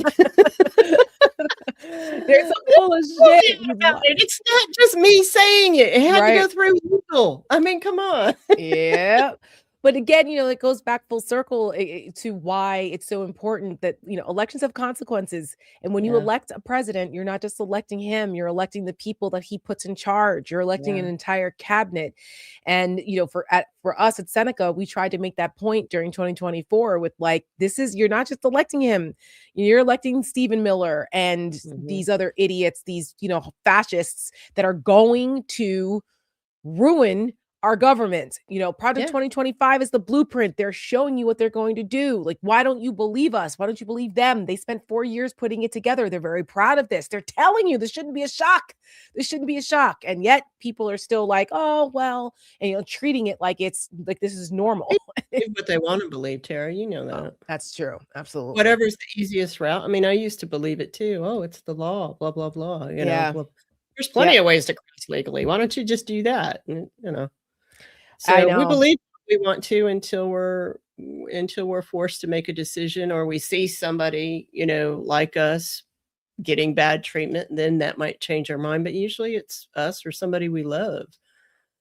There's some full of shit. It's not just me saying it. It had to go through legal. I mean, come on. Yeah. But again, it goes back full circle to why it's so important that, elections have consequences. And when you elect a president, you're not just electing him, you're electing the people that he puts in charge. You're electing an entire cabinet. And, for us at Seneca, we tried to make that point during 2024 with you're not just electing him, you're electing Stephen Miller and these other idiots, these, fascists that are going to ruin our government. Project 2025 is the blueprint. They're showing you what they're going to do. Why don't you believe us? Why don't you believe them? They spent 4 years putting it together. They're very proud of this. They're telling you this shouldn't be a shock. This shouldn't be a shock. And yet people are still like, oh, well, and treating it like it's like this is normal. What they want to believe, Tara, you know that. Oh, that's true. Absolutely. Whatever's the easiest route. I mean, I used to believe it too. Oh, it's the law, blah, blah, blah. You know, well, there's plenty of ways to cross legally. Why don't you just do that? And, so we believe we want to until we're forced to make a decision, or we see somebody, like us getting bad treatment, and then that might change our mind. But usually it's us or somebody we love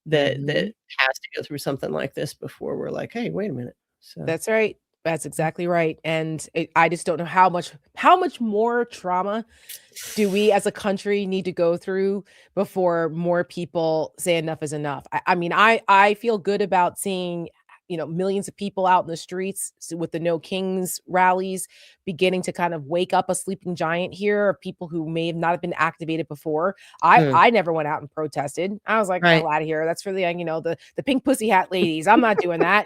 that has to go through something like this before we're like, hey, wait a minute. So that's right. That's exactly right. And I just don't know how much more trauma do we as a country need to go through before more people say enough is enough. I mean, I feel good about seeing, millions of people out in the streets with the No Kings rallies beginning to kind of wake up a sleeping giant here, of people who may have not have been activated before. I never went out and protested. I was like, hell out of here. That's for the, the pink pussy hat ladies. I'm not doing that,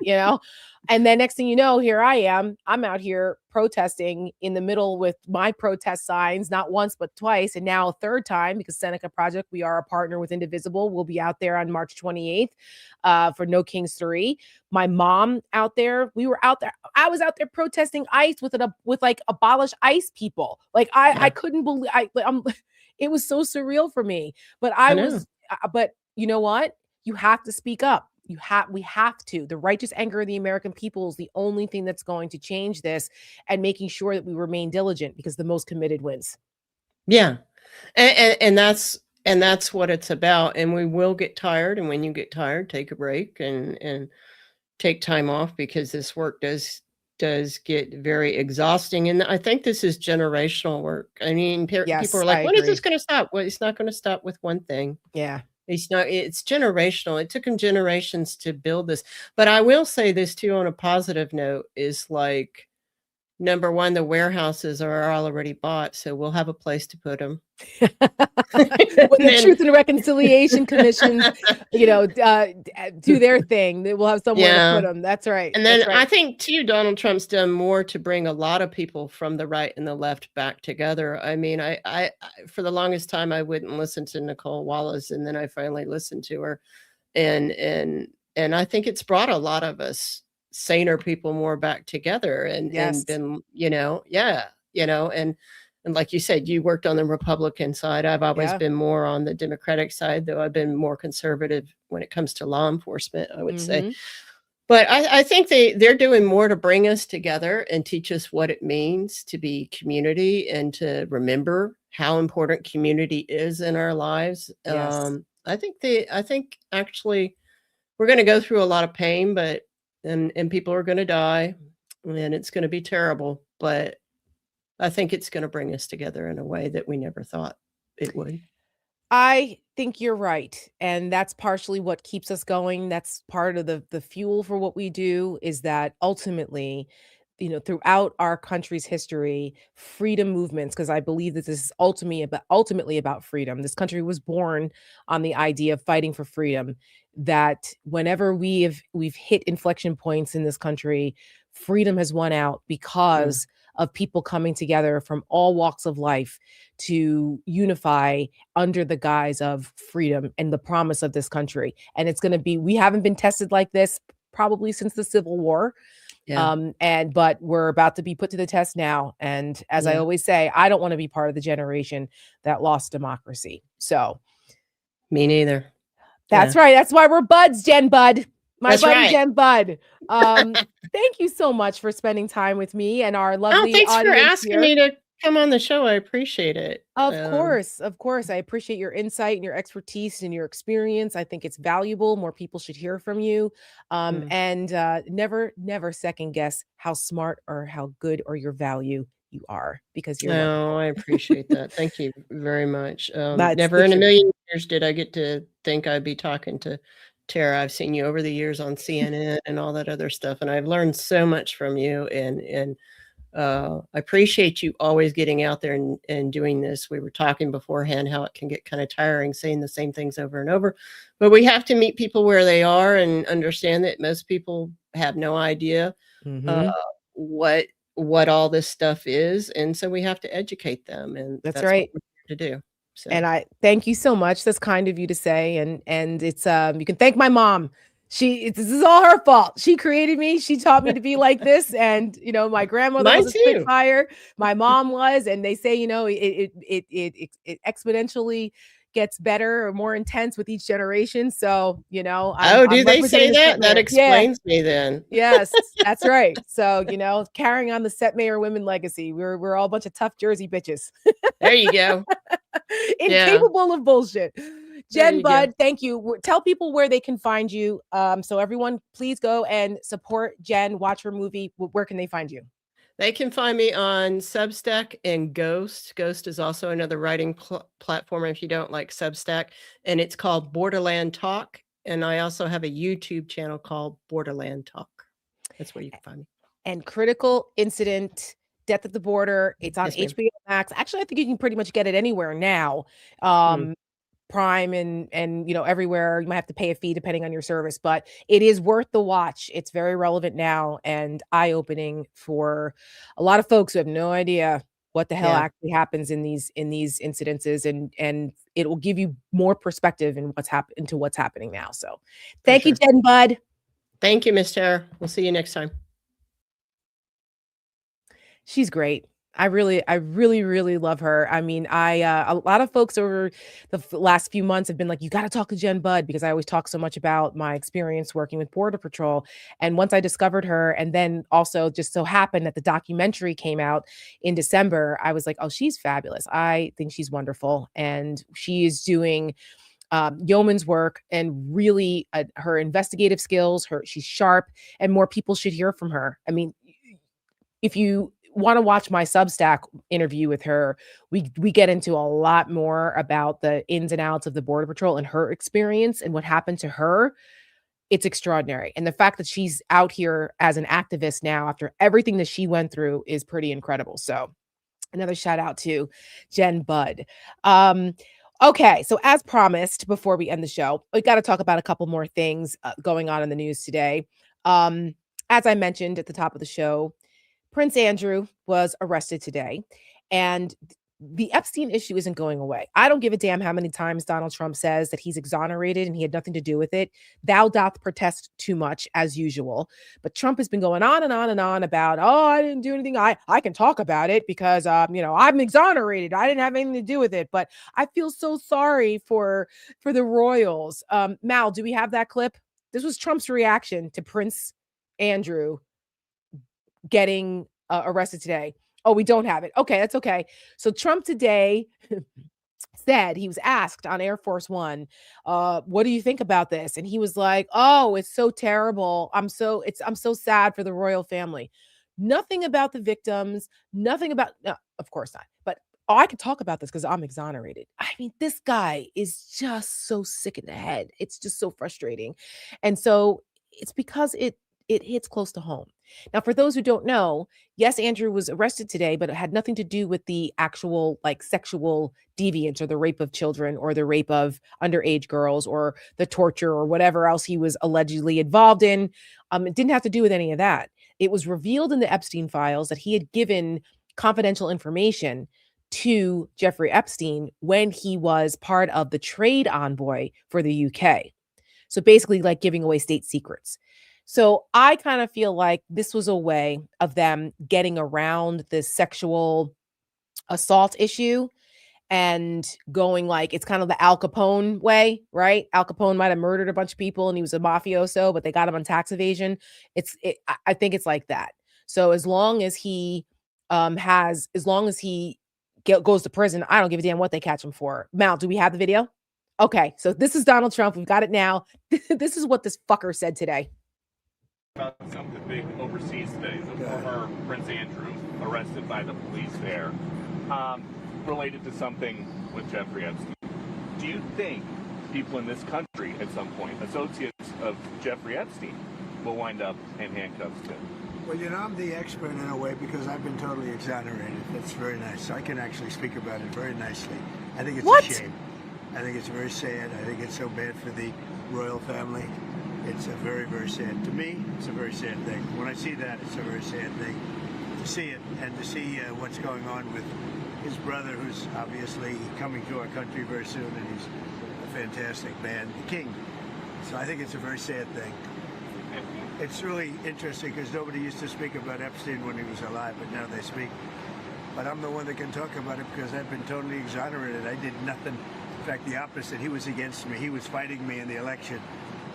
And then next thing you know, here I am. I'm out here protesting in the middle with my protest signs, not once, but twice. And now a third time, because Seneca Project, we are a partner with Indivisible. We'll be out there on March 28th for No Kings 3. My mom out there, we were out there. I was out there protesting ICE with abolish ICE people. I couldn't believe it was so surreal for me. But but you know what? You have to speak up. We have to. The righteous anger of the American people is the only thing that's going to change this, and making sure that we remain diligent, because the most committed wins. Yeah. And that's what it's about. And we will get tired. And when you get tired, take a break and take time off, because this work does get very exhausting. And I think this is generational work. I mean, people are like, when is this going to stop? Well, it's not going to stop with one thing. Yeah. It's generational. It took them generations to build this. But I will say this too, on a positive note, is number one, the warehouses are already bought, so we'll have a place to put them. When the Truth and Reconciliation Commissions, do their thing, we'll have somewhere to put them. That's right. And That's then I right. think too, Donald Trump's done more to bring a lot of people from the right and the left back together. I mean, I for the longest time I wouldn't listen to Nicole Wallace, and then I finally listened to her, and and I think it's brought a lot of us saner people more back together, and Yes. been, yeah, and like you said, you worked on the Republican side. I've always Yeah. been more on the Democratic side, though I've been more conservative when it comes to law enforcement, I would say. Mhm. But I think they're doing more to bring us together and teach us what it means to be community and to remember how important community is in our lives. Yes. I think actually we're going to go through a lot of pain, but and people are going to die, and it's going to be terrible. But I think it's going to bring us together in a way that we never thought it would. I think you're right, and that's partially what keeps us going. That's part of the fuel for what we do, is that ultimately, throughout our country's history, freedom movements, because I believe that this is ultimately about freedom. This country was born on the idea of fighting for freedom. That whenever we've hit inflection points in this country, freedom has won out Mm. because of people coming together from all walks of life to unify under the guise of freedom and the promise of this country. And it's going to be, we haven't been tested like this probably since the Civil War. Yeah, But we're about to be put to the test now. And as I yeah, always say, I don't want to be part of the generation that lost democracy. So me neither. that's Yeah, right. That's why we're buds, Jen Bud. My that's buddy right. Jen Bud. Thank you so much for spending time with me and our Oh, lovely thanks for audience asking here. me to come on the show. I appreciate it. Of course, of course. I appreciate your insight and your expertise and your experience. I think it's valuable. More people should hear from you. Mm. And never second guess how smart or how good or your value you are, because you're Oh, wonderful. I appreciate that. Thank you very much. That's Never the in a truth. million years did I get to think I'd be talking to Tara. I've seen you over the years on CNN and all that other stuff, and I've learned so much from you. And I appreciate you always getting out there and doing this. We were talking beforehand how it can get kind of tiring saying the same things over and over, but we have to meet people where they are and understand that most people have no idea uh, Hmm. what what all this stuff is, and so we have to educate them, and That's that's what right. we're here to do. So And I thank you so much. That's kind of you to say. And it's you can thank my mom. This is all her fault. She created me. She taught me to be like this. And my grandmother mine was a too. spitfire. My mom was, and they say, it exponentially gets better or more intense with each generation. So, Oh, do I'm they representing say the that? That Setmayer. Yeah. explains me then. Yes, that's right. So, carrying on the Setmayer women legacy. We're all a bunch of tough Jersey bitches. There you go. Yeah, Incapable of bullshit. there Jen you go. Bud, thank you. Tell people where they can find you. So everyone, please go and support Jen. Watch her movie. Where can they find you? They can find me on Substack and Ghost. Ghost is also another writing platform if you don't like Substack, and it's called Borderland Talk. And I also have a YouTube channel called Borderland Talk. That's where you can find me. And Critical Incident, Death at the Border. It's on Yes, ma'am. HBO Max. Actually, I think you can pretty much get it anywhere now. Mm. Prime and everywhere. You might have to pay a fee depending on your service, but it is worth the watch. It's very relevant now and eye-opening for a lot of folks who have no idea what the hell Yeah, actually happens in these incidences, and it will give you more perspective in what's happening now. So for thank you, sure. Jen Bud. Thank you, Miss Tara. We'll see you next time. She's great. I really love her. I mean, a lot of folks over the last few months have been like, you got to talk to Jen Bud, because I always talk so much about my experience working with Border Patrol. And once I discovered her, and then also just so happened that the documentary came out in December, I was like, oh, she's fabulous. I think she's wonderful. And she is doing yeoman's work, and really her investigative skills, she's sharp, and more people should hear from her. I mean, if you want to watch my Substack interview with her, we get into a lot more about the ins and outs of the Border Patrol and her experience and what happened to her. it's extraordinary. And the fact that she's out here as an activist now after everything that she went through is pretty incredible. So another shout out to Jenn Budd. Okay, so as promised, before we end the show, we got to talk about a couple more things going on in the news today. As I mentioned at the top of the show, Prince Andrew was arrested today, and the Epstein issue isn't going away. I don't give a damn how many times Donald Trump says that he's exonerated and he had nothing to do with it. Thou doth protest too much, as usual. But Trump has been going on and on and on about, oh, I didn't do anything. I can talk about it because, I'm exonerated. I didn't have anything to do with it. But I feel so sorry for the royals. Mal, do we have that clip? This was Trump's reaction to Prince Andrew getting arrested today. Oh, we don't have it. Okay, that's okay. So Trump today said, he was asked on Air Force One, what do you think about this? And he was like, oh, it's so terrible. I'm so sad for the royal family. Nothing about the victims, nothing about, no, of course not. But I could talk about this because I'm exonerated. I mean, this guy is just so sick in the head. It's just so frustrating. And so it's because it hits close to home. Now, for those who don't know, yes, Andrew was arrested today, but it had nothing to do with the actual sexual deviance or the rape of children or the rape of underage girls or the torture or whatever else he was allegedly involved in. It didn't have to do with any of that. It was revealed in the Epstein files that he had given confidential information to Jeffrey Epstein when he was part of the trade envoy for the UK. So basically like giving away state secrets. So I kind of feel like this was a way of them getting around this sexual assault issue and going like, it's kind of the Al Capone way, right? Al Capone might have murdered a bunch of people and he was a mafioso, but they got him on tax evasion. I think it's like that. So as long as he goes to prison, I don't give a damn what they catch him for. Mal, do we have the video? Okay, so this is Donald Trump. We've got it now. This is what this fucker said today. About something big overseas today. The former Prince Andrew arrested by the police there, related to something with Jeffrey Epstein. Do you think people in this country at some point, associates of Jeffrey Epstein, will wind up in handcuffs too? Well, I'm the expert in a way because I've been totally exonerated. That's very nice. So I can actually speak about it very nicely. I think it's a shame. I think it's very sad. I think it's so bad for the royal family. It's a very, very sad. To me, it's a very sad thing. When I see that, it's a very sad thing to see it and to see what's going on with his brother, who's obviously coming to our country very soon, and he's a fantastic man, the king. So I think it's a very sad thing. It's really interesting because nobody used to speak about Epstein when he was alive, but now they speak. But I'm the one that can talk about it because I've been totally exonerated. I did nothing. In fact, the opposite. He was against me. He was fighting me in the election,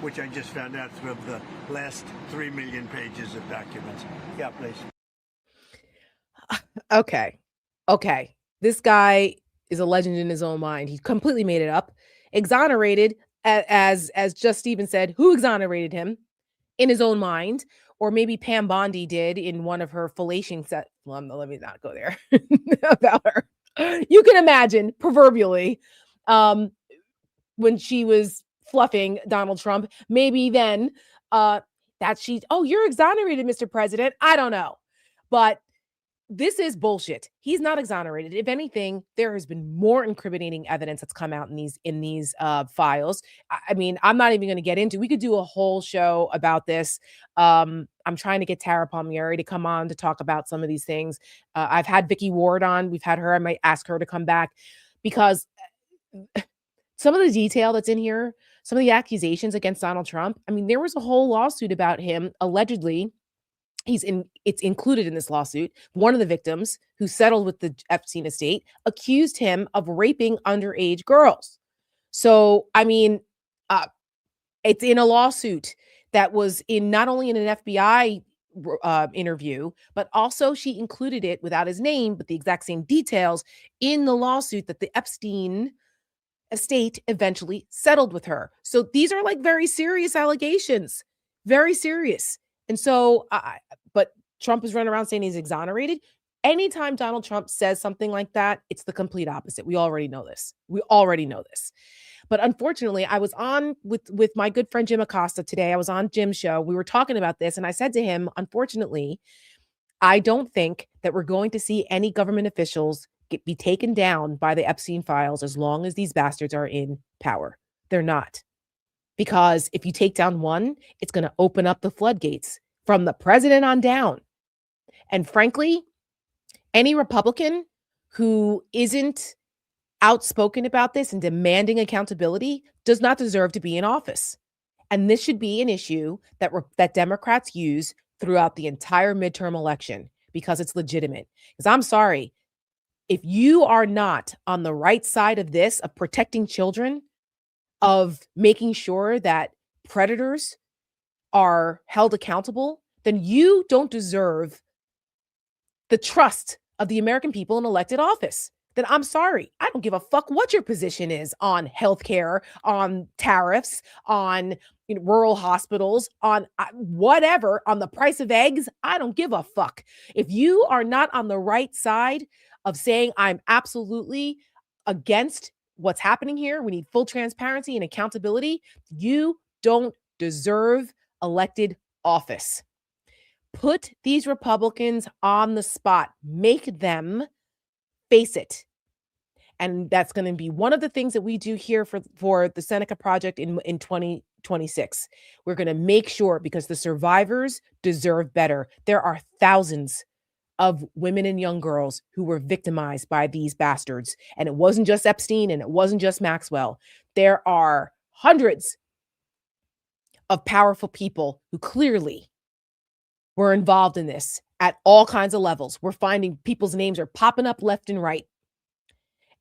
which I just found out through the last 3 million pages of documents. Yeah, please. Okay. This guy is a legend in his own mind. He completely made it up. Exonerated, as Just Stephen said, who exonerated him? In his own mind, or maybe Pam Bondi did in one of her fellation set. Well, let me not go there about her. You can imagine, proverbially, when she was fluffing Donald Trump, maybe then you're exonerated, Mr. President. I don't know. But this is bullshit. He's not exonerated. If anything, there has been more incriminating evidence that's come out in these files. I mean, I'm not even going to get into. We could do a whole show about this. I'm trying to get Tara Palmieri to come on to talk about some of these things. I've had Vicky Ward on. We've had her. I might ask her to come back because some of the detail that's in here, some of the accusations against Donald Trump. I mean, there was a whole lawsuit about him allegedly. It's included in this lawsuit. One of the victims who settled with the Epstein estate accused him of raping underage girls. So, I mean, it's in a lawsuit that was in not only in an FBI interview, but also she included it without his name, but the exact same details in the lawsuit that the Epstein estate eventually settled with her. So these are like very serious allegations, very serious. And so, but Trump is running around saying he's exonerated. Anytime Donald Trump says something like that, it's the complete opposite. We already know this. We already know this. But unfortunately, I was on with my good friend Jim Acosta today. I was on Jim's show. We were talking about this, and I said to him, unfortunately, I don't think that we're going to see any government officials be taken down by the Epstein files as long as these bastards are in power. They're not. Because if you take down one, it's going to open up the floodgates from the president on down. And frankly, any Republican who isn't outspoken about this and demanding accountability does not deserve to be in office. And this should be an issue that Democrats use throughout the entire midterm election because it's legitimate. Because I'm sorry, if you are not on the right side of this, of protecting children, of making sure that predators are held accountable, then you don't deserve the trust of the American people in elected office. Then I'm sorry. I don't give a fuck what your position is on healthcare, on tariffs, on rural hospitals, on whatever, on the price of eggs. I don't give a fuck. If you are not on the right side of saying I'm absolutely against what's happening here, we need full transparency and accountability, you don't deserve elected office. Put these Republicans on the spot. Make them face it. And that's going to be one of the things that we do here for the Seneca Project in 2026. We're going to make sure, because the survivors deserve better. There are thousands of women and young girls who were victimized by these bastards. And it wasn't just Epstein and it wasn't just Maxwell. There are hundreds of powerful people who clearly were involved in this at all kinds of levels. We're finding people's names are popping up left and right.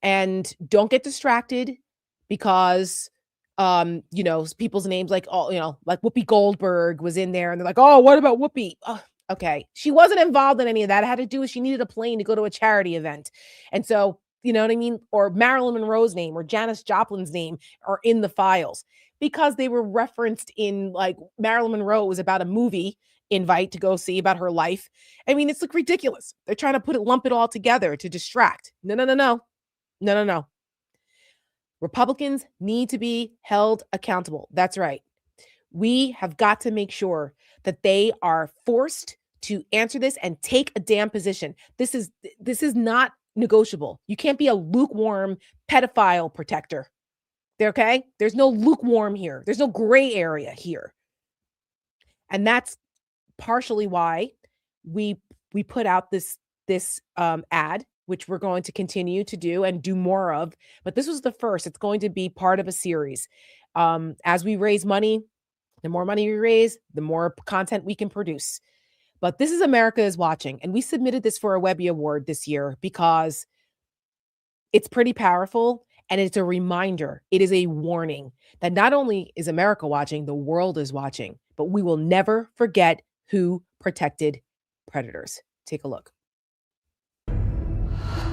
And don't get distracted because, people's names like Whoopi Goldberg was in there and they're like, oh, what about Whoopi? Oh, okay. She wasn't involved in any of that. It had to do with she needed a plane to go to a charity event. And so, you know what I mean? Or Marilyn Monroe's name or Janis Joplin's name are in the files because they were referenced in, like, Marilyn Monroe was about a movie invite to go see about her life. I mean, it's like ridiculous. They're trying to lump it all together to distract. No. Republicans need to be held accountable. That's right. We have got to make sure that they are forced to answer this and take a damn position. This is not negotiable. You can't be a lukewarm pedophile protector. Okay? There's no lukewarm here. There's no gray area here. And that's partially why we put out this ad, which we're going to continue to do and do more of. But this was the first. It's going to be part of a series. As we raise money, the more money we raise, the more content we can produce. But this is America is Watching. And we submitted this for a Webby Award this year because it's pretty powerful. And it's a reminder. It is a warning that not only is America watching, the world is watching. But we will never forget who protected predators. Take a look.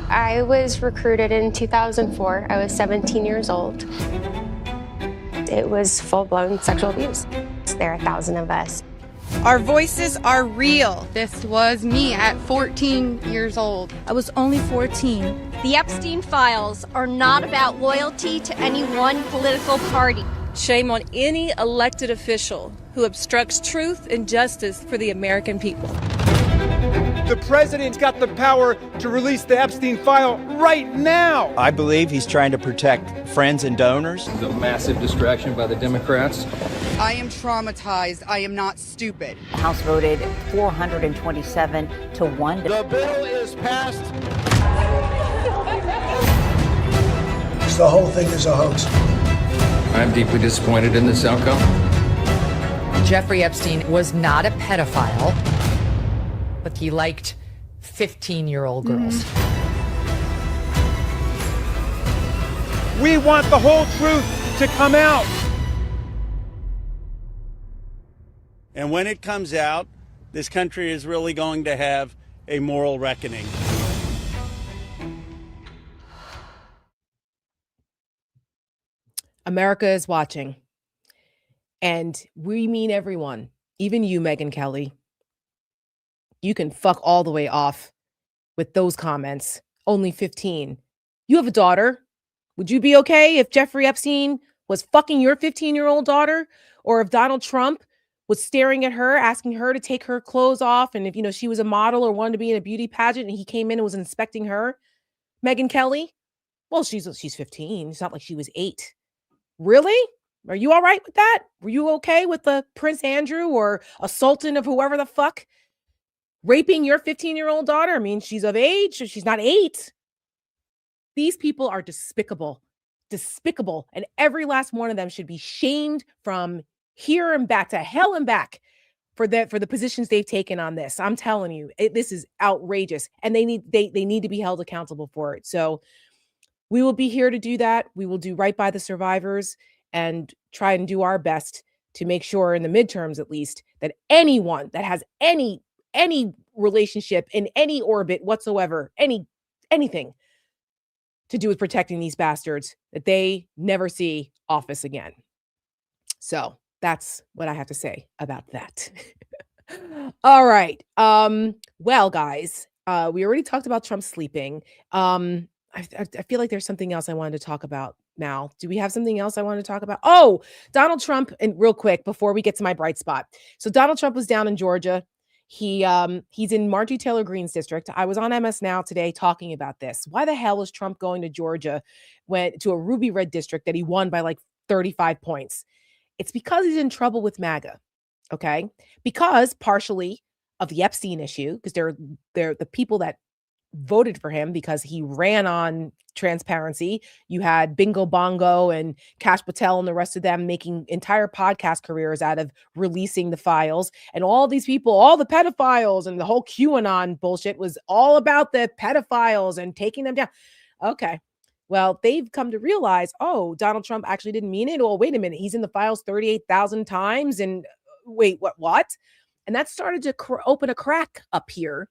I was recruited in 2004. I was 17 years old. It was full-blown sexual abuse. There are 1,000 of us. Our voices are real. This was me at 14 years old. I was only 14. The Epstein files are not about loyalty to any one political party. Shame on any elected official who obstructs truth and justice for the American people. The president's got the power to release the Epstein file right now. I believe he's trying to protect friends and donors. The massive distraction by the Democrats. I am traumatized. I am not stupid. The House voted 427 to 1. The bill is passed. The whole thing is a hoax. I'm deeply disappointed in this outcome. Jeffrey Epstein was not a pedophile, but he liked 15-year-old girls. We want the whole truth to come out. And when it comes out, this country is really going to have a moral reckoning. America is watching. And we mean everyone, even you, Megyn Kelly. You can fuck all the way off. with those comments. Only 15. You have a daughter. Would you be okay if Jeffrey Epstein was fucking your 15-year-old daughter? Or if Donald Trump was staring at her, asking her to take her clothes off, and if she was a model or wanted to be in a beauty pageant and he came in and was inspecting her? Megyn Kelly? Well, she's 15. It's not like she was 8. Really? Are you all right with that? Were you okay with the Prince Andrew or a sultan of whoever the fuck raping your 15-year-old daughter? I mean, she's of age. She's not 8. These people are despicable. Despicable. And every last one of them should be shamed from here and back to hell and back for the positions they've taken on this. I'm telling you, this is outrageous. And they need to be held accountable for it. So we will be here to do that. We will do right by the survivors and try and do our best to make sure in the midterms, at least, that anyone that has any relationship in any orbit whatsoever, anything to do with protecting these bastards, that they never see office again. So that's what I have to say about that. All right. Well, guys, we already talked about Trump sleeping. I feel like there's something else I wanted to talk about now. Do we have something else I want to talk about? Oh, Donald Trump. And real quick, before we get to my bright spot. So Donald Trump was down in Georgia. He's in Marjorie Taylor Greene's district. I was on MS Now today talking about this. Why the hell is Trump going to Georgia, went to a ruby red district that he won by like 35 points? It's because he's in trouble with MAGA. Okay. Because partially of the Epstein issue, because they're the people that voted for him because he ran on transparency. You had Bingo Bongo and Kash Patel and the rest of them making entire podcast careers out of releasing the files. And all these people, all the pedophiles and the whole QAnon bullshit was all about the pedophiles and taking them down. Okay. Well, they've come to realize, oh, Donald Trump actually didn't mean it. Oh, wait a minute. He's in the files 38,000 times. And wait, what? And that started to open a crack up here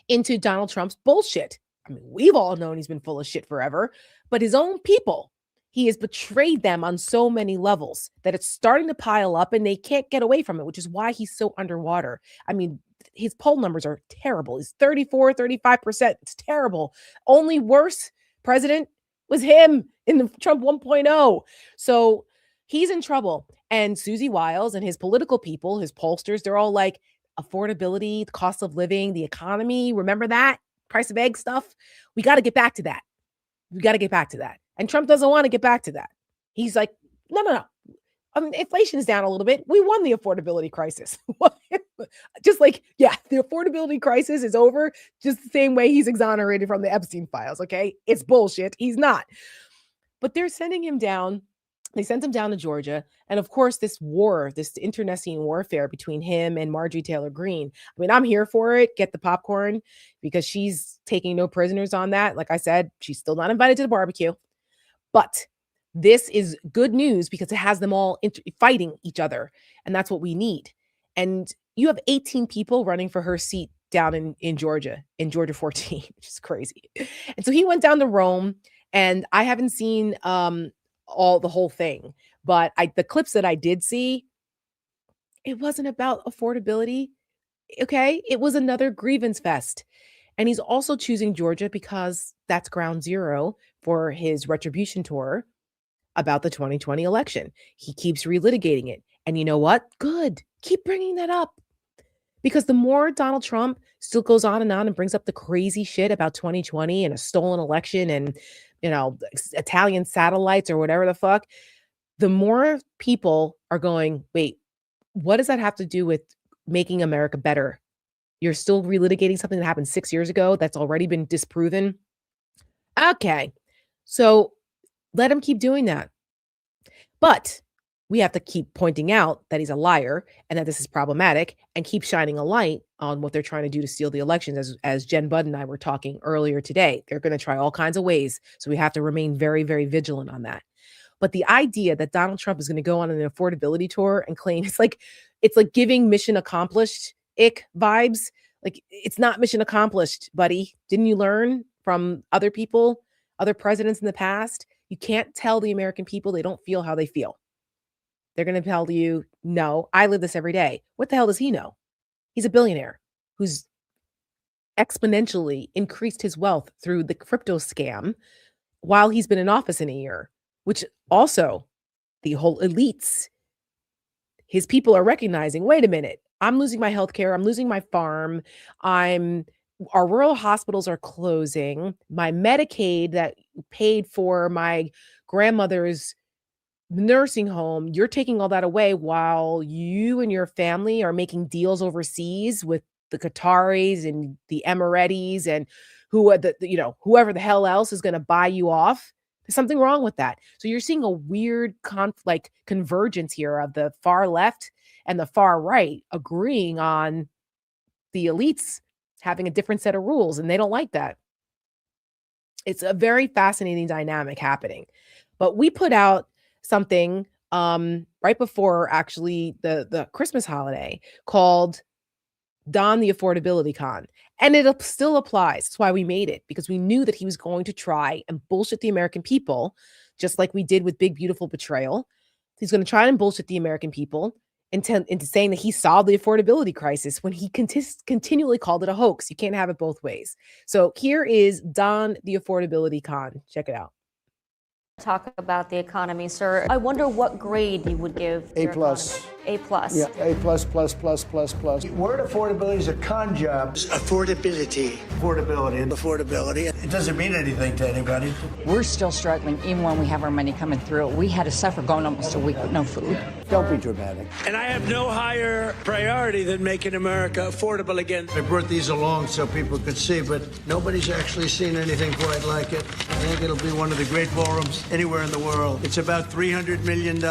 into Donald Trump's bullshit. I mean, we've all known he's been full of shit forever, but his own people, he has betrayed them on so many levels that it's starting to pile up and they can't get away from it, which is why he's so underwater. I mean, his poll numbers are terrible. He's 34, 35%. It's terrible. Only worse president was him in the Trump 1.0. So he's in trouble. And Susie Wiles and his political people, his pollsters, they're all like, affordability, the cost of living, the economy. Remember that price of egg stuff? We got to get back to that. We got to get back to that. And Trump doesn't want to get back to that. He's like, no. Inflation is down a little bit. We won the affordability crisis. Just like, yeah, the affordability crisis is over. Just the same way he's exonerated from the Epstein files. Okay. It's bullshit. He's not. But they're sending him down. They sent him down to Georgia. And of course, this war, this internecine warfare between him and Marjorie Taylor Greene. I mean, I'm here for it. Get the popcorn because she's taking no prisoners on that. Like I said, she's still not invited to the barbecue. But this is good news because it has them all fighting each other. And that's what we need. And you have 18 people running for her seat down in Georgia 14, which is crazy. And so he went down to Rome. And I haven't seen the whole thing, but the clips that I did see, it wasn't about affordability. Okay. It was another grievance fest. And he's also choosing Georgia because that's ground zero for his retribution tour about the 2020 election. He keeps relitigating it. And you know what? Good. Keep bringing that up. Because the more Donald Trump still goes on and brings up the crazy shit about 2020 and a stolen election and, Italian satellites or whatever the fuck, the more people are going, wait, what does that have to do with making America better? You're still relitigating something that happened 6 years ago that's already been disproven. Okay. So let him keep doing that. But we have to keep pointing out that he's a liar and that this is problematic and keep shining a light on what they're trying to do to steal the elections. As Jen Budd and I were talking earlier today, they're going to try all kinds of ways. So we have to remain very, very vigilant on that. But the idea that Donald Trump is going to go on an affordability tour and claim it's like giving mission accomplished ick vibes. Like, it's not mission accomplished, buddy. Didn't you learn from other people, other presidents in the past? You can't tell the American people they don't feel how they feel. They're going to tell you, no, I live this every day. What the hell does he know? He's a billionaire who's exponentially increased his wealth through the crypto scam while he's been in office in a year, which also the whole elites, his people are recognizing, wait a minute, I'm losing my healthcare, I'm losing my farm, our rural hospitals are closing, my Medicaid that paid for my grandmother's nursing home, you're taking all that away while you and your family are making deals overseas with the Qataris and the Emiratis and who are whoever the hell else is going to buy you off. There's something wrong with that. So you're seeing a weird convergence here of the far left and the far right agreeing on the elites having a different set of rules, and they don't like that. It's a very fascinating dynamic happening. But we put out something right before actually the Christmas holiday called Don the Affordability Con. And it still applies. That's why we made it, because we knew that he was going to try and bullshit the American people, just like we did with Big Beautiful Betrayal. He's going to try and bullshit the American people into saying that he solved the affordability crisis when he continually called it a hoax. You can't have it both ways. So here is Don the Affordability Con. Check it out. Talk about the economy, sir. I wonder what grade you would give A+. A+. Yeah, A++++++. Word affordability is a con job. Affordability. Affordability. It doesn't mean anything to anybody. We're still struggling even when we have our money coming through. We had to suffer going almost a week with no food. Don't be dramatic. And I have no higher priority than making America affordable again. I brought these along so people could see, but nobody's actually seen anything quite like it. I think it'll be one of the great ballrooms anywhere in the world. It's about $300 million.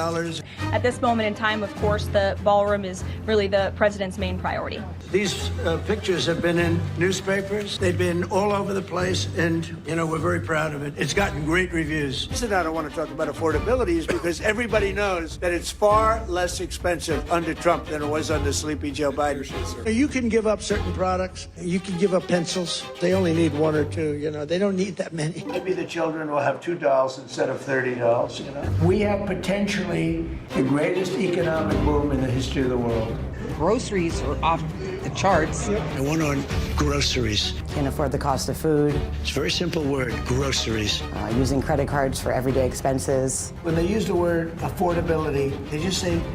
At this moment in time, of course, the ballroom is really the president's main priority. These pictures have been in newspapers. They've been all over the place, and, we're very proud of it. It's gotten great reviews. The reason I don't want to talk about affordability is because everybody knows that it's far less expensive under Trump than it was under Sleepy Joe Biden. You can give up certain products. You can give up pencils. They only need one or two, They don't need that many. Maybe the children will have $2 instead of $30, We have potentially the greatest economic boom in the history of the world. Groceries are off the charts. I want on groceries. Can't afford the cost of food. It's a very simple word, groceries. Using credit cards for everyday expenses. When they use the word affordability,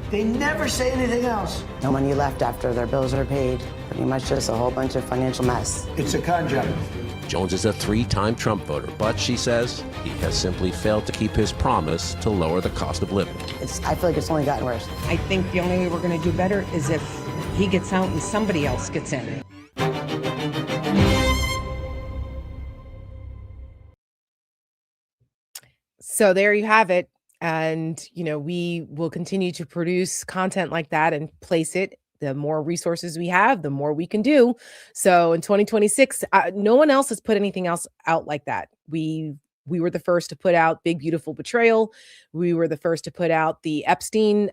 they never say anything else. No money left after their bills are paid. Pretty much just a whole bunch of financial mess. It's a con job. Jones is a 3-time Trump voter, but she says he has simply failed to keep his promise to lower the cost of living. I feel like it's only gotten worse. I think the only way we're going to do better is if he gets out and somebody else gets in. So there you have it. And, we will continue to produce content like that and place it. The more resources we have, the more we can do. So in 2026, no one else has put anything else out like that. We were the first to put out Big Beautiful Betrayal. We were the first to put out the Epstein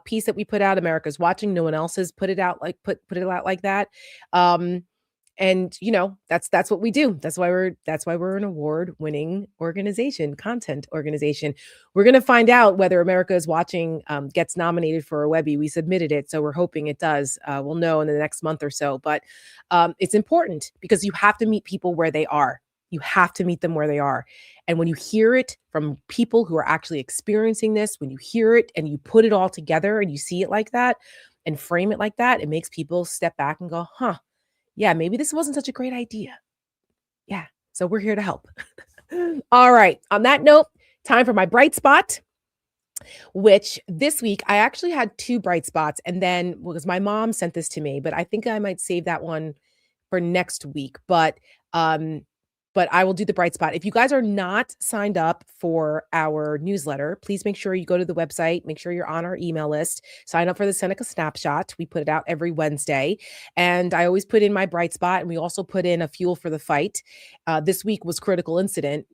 piece that we put out. America's Watching. No one else has put it out put it out like that. And that's what we do. That's why we're an award-winning organization, content organization. We're going to find out whether America is Watching gets nominated for a Webby. We submitted it, so we're hoping it does. We'll know in the next month or so. But it's important because you have to meet people where they are. You have to meet them where they are. And when you hear it from people who are actually experiencing this, when you hear it and you put it all together and you see it like that and frame it like that, it makes people step back and go, huh. Yeah, maybe this wasn't such a great idea. Yeah, so we're here to help. All right. On that note, time for my bright spot, which this week I actually had 2 bright spots. And then, because my mom sent this to me, but I think I might save that one for next week. But I will do the bright spot. If you guys are not signed up for our newsletter, please make sure you go to the website, make sure you're on our email list, sign up for the Seneca Snapshot. We put it out every Wednesday. And I always put in my bright spot. And we also put in a fuel for the fight. This week was Critical Incident,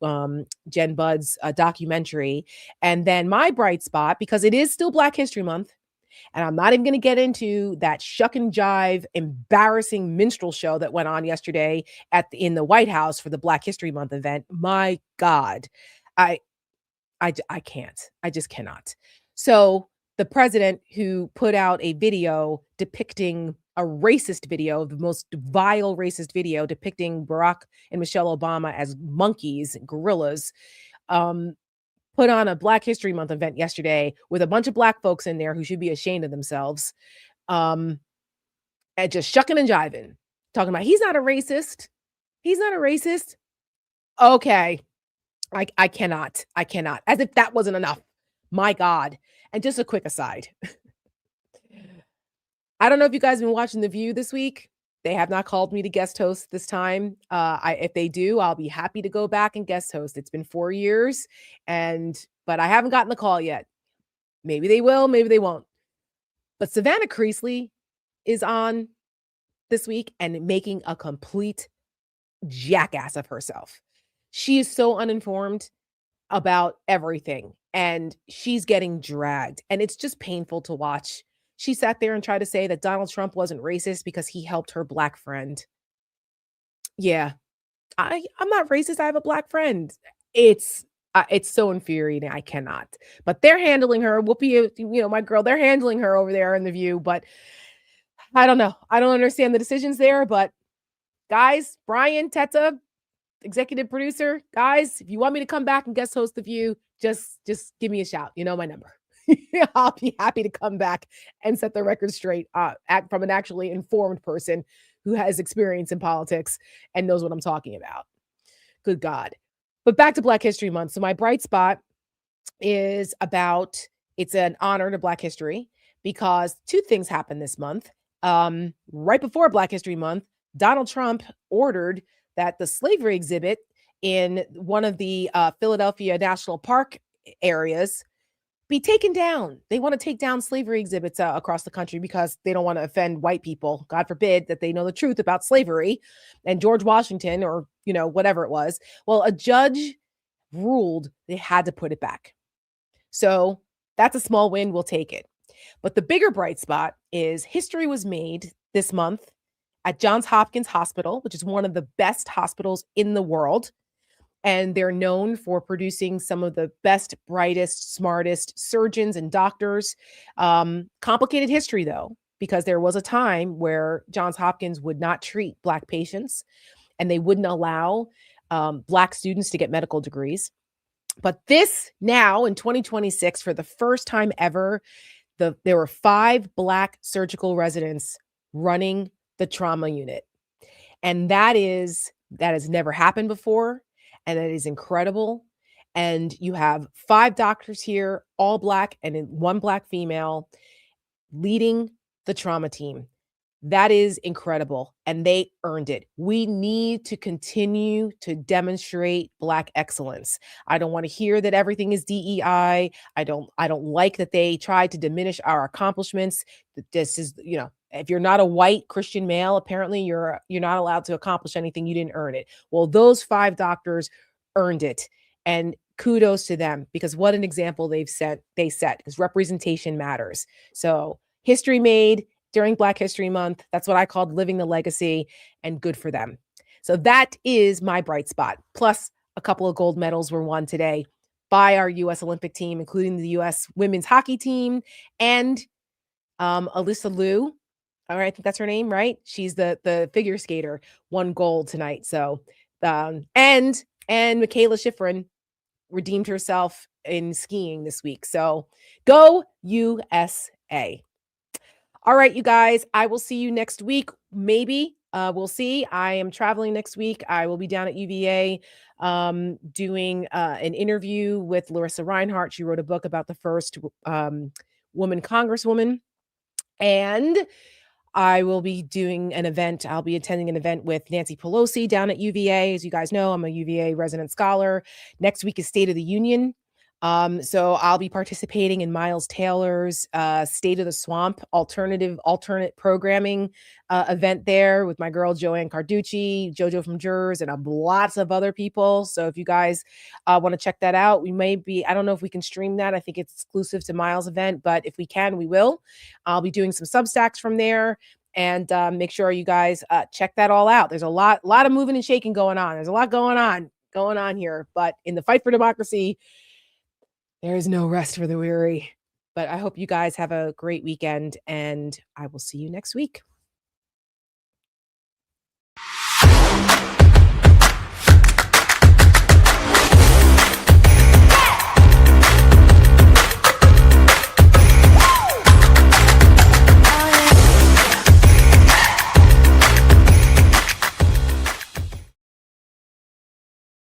Jenn Budd's documentary. And then my bright spot, because it is still Black History Month, and I'm not even going to get into that shuck and jive, embarrassing minstrel show that went on yesterday in the White House for the Black History Month event. My God, I can't. I just cannot. So the president, who put out a video depicting a racist video, the most vile racist video depicting Barack and Michelle Obama as monkeys, gorillas, put on a Black History Month event yesterday with a bunch of Black folks in there who should be ashamed of themselves, and just shucking and jiving, talking about he's not a racist. He's not a racist. Okay. I cannot. As if that wasn't enough. My God. And just a quick aside. I don't know if you guys have been watching The View this week. They have not called me to guest host this time. If they do, I'll be happy to go back and guest host. It's been 4 years, but I haven't gotten the call yet. Maybe they will, maybe they won't. But Savannah Creasley is on this week and making a complete jackass of herself. She is so uninformed about everything, and she's getting dragged, and it's just painful to watch. She sat there and tried to say that Donald Trump wasn't racist because he helped her Black friend. Yeah, I'm not racist. I have a Black friend. It's so infuriating. I cannot. But they're handling her. Whoopi, my girl, they're handling her over there in The View. But I don't know. I don't understand the decisions there. But guys, Brian, Teta, executive producer, guys, if you want me to come back and guest host The View, just give me a shout. You know my number. I'll be happy to come back and set the record straight from an actually informed person who has experience in politics and knows what I'm talking about. Good God. But back to Black History Month. So my bright spot is it's an honor to Black history because two things happened this month. Right before Black History Month, Donald Trump ordered that the slavery exhibit in one of the Philadelphia National Park areas be taken down. They want to take down slavery exhibits across the country because they don't want to offend white people. God forbid that they know the truth about slavery and George Washington or, whatever it was. Well, a judge ruled they had to put it back. So that's a small win. We'll take it. But the bigger bright spot is history was made this month at Johns Hopkins Hospital, which is one of the best hospitals in the world. And they're known for producing some of the best, brightest, smartest surgeons and doctors. Complicated history, though, because there was a time where Johns Hopkins would not treat Black patients and they wouldn't allow Black students to get medical degrees. But this now in 2026, for the first time ever, there were 5 Black surgical residents running the trauma unit. And that has never happened before. And it is incredible. And you have 5 doctors here, all Black and 1 Black female leading the trauma team. That is incredible. And they earned it. We need to continue to demonstrate Black excellence. I don't want to hear that everything is DEI. I don't like that they tried to diminish our accomplishments. This is, if you're not a white Christian male, apparently you're not allowed to accomplish anything. You didn't earn it. Well, those 5 doctors earned it. And kudos to them, because what an example they set, because representation matters. So history made during Black History Month. That's what I called living the legacy, and good for them. So that is my bright spot. Plus a couple of gold medals were won today by our U.S. Olympic team, including the U.S. women's hockey team and Alyssa Liu. All right, I think that's her name, right? She's the figure skater, won gold tonight. So, and Michaela Schifrin redeemed herself in skiing this week. So go USA. All right, you guys, I will see you next week. Maybe we'll see. I am traveling next week. I will be down at UVA doing an interview with Larissa Reinhart. She wrote a book about the first woman congresswoman. And I will be doing an event. I'll be attending an event with Nancy Pelosi down at UVA. As you guys know, I'm a UVA resident scholar. Next week is State of the Union. So I'll be participating in Miles Taylor's State of the Swamp alternate programming event there with my girl Joanne Carducci, JoJo from Jurors, and lots of other people. So if you guys want to check that out, I don't know if we can stream that. I think it's exclusive to Miles' event, but if we can, we will. I'll be doing some Substacks from there. And make sure you guys check that all out. There's a lot of moving and shaking going on. There's a lot going on here. But in the fight for democracy, there is no rest for the weary. But I hope you guys have a great weekend, and I will see you next week.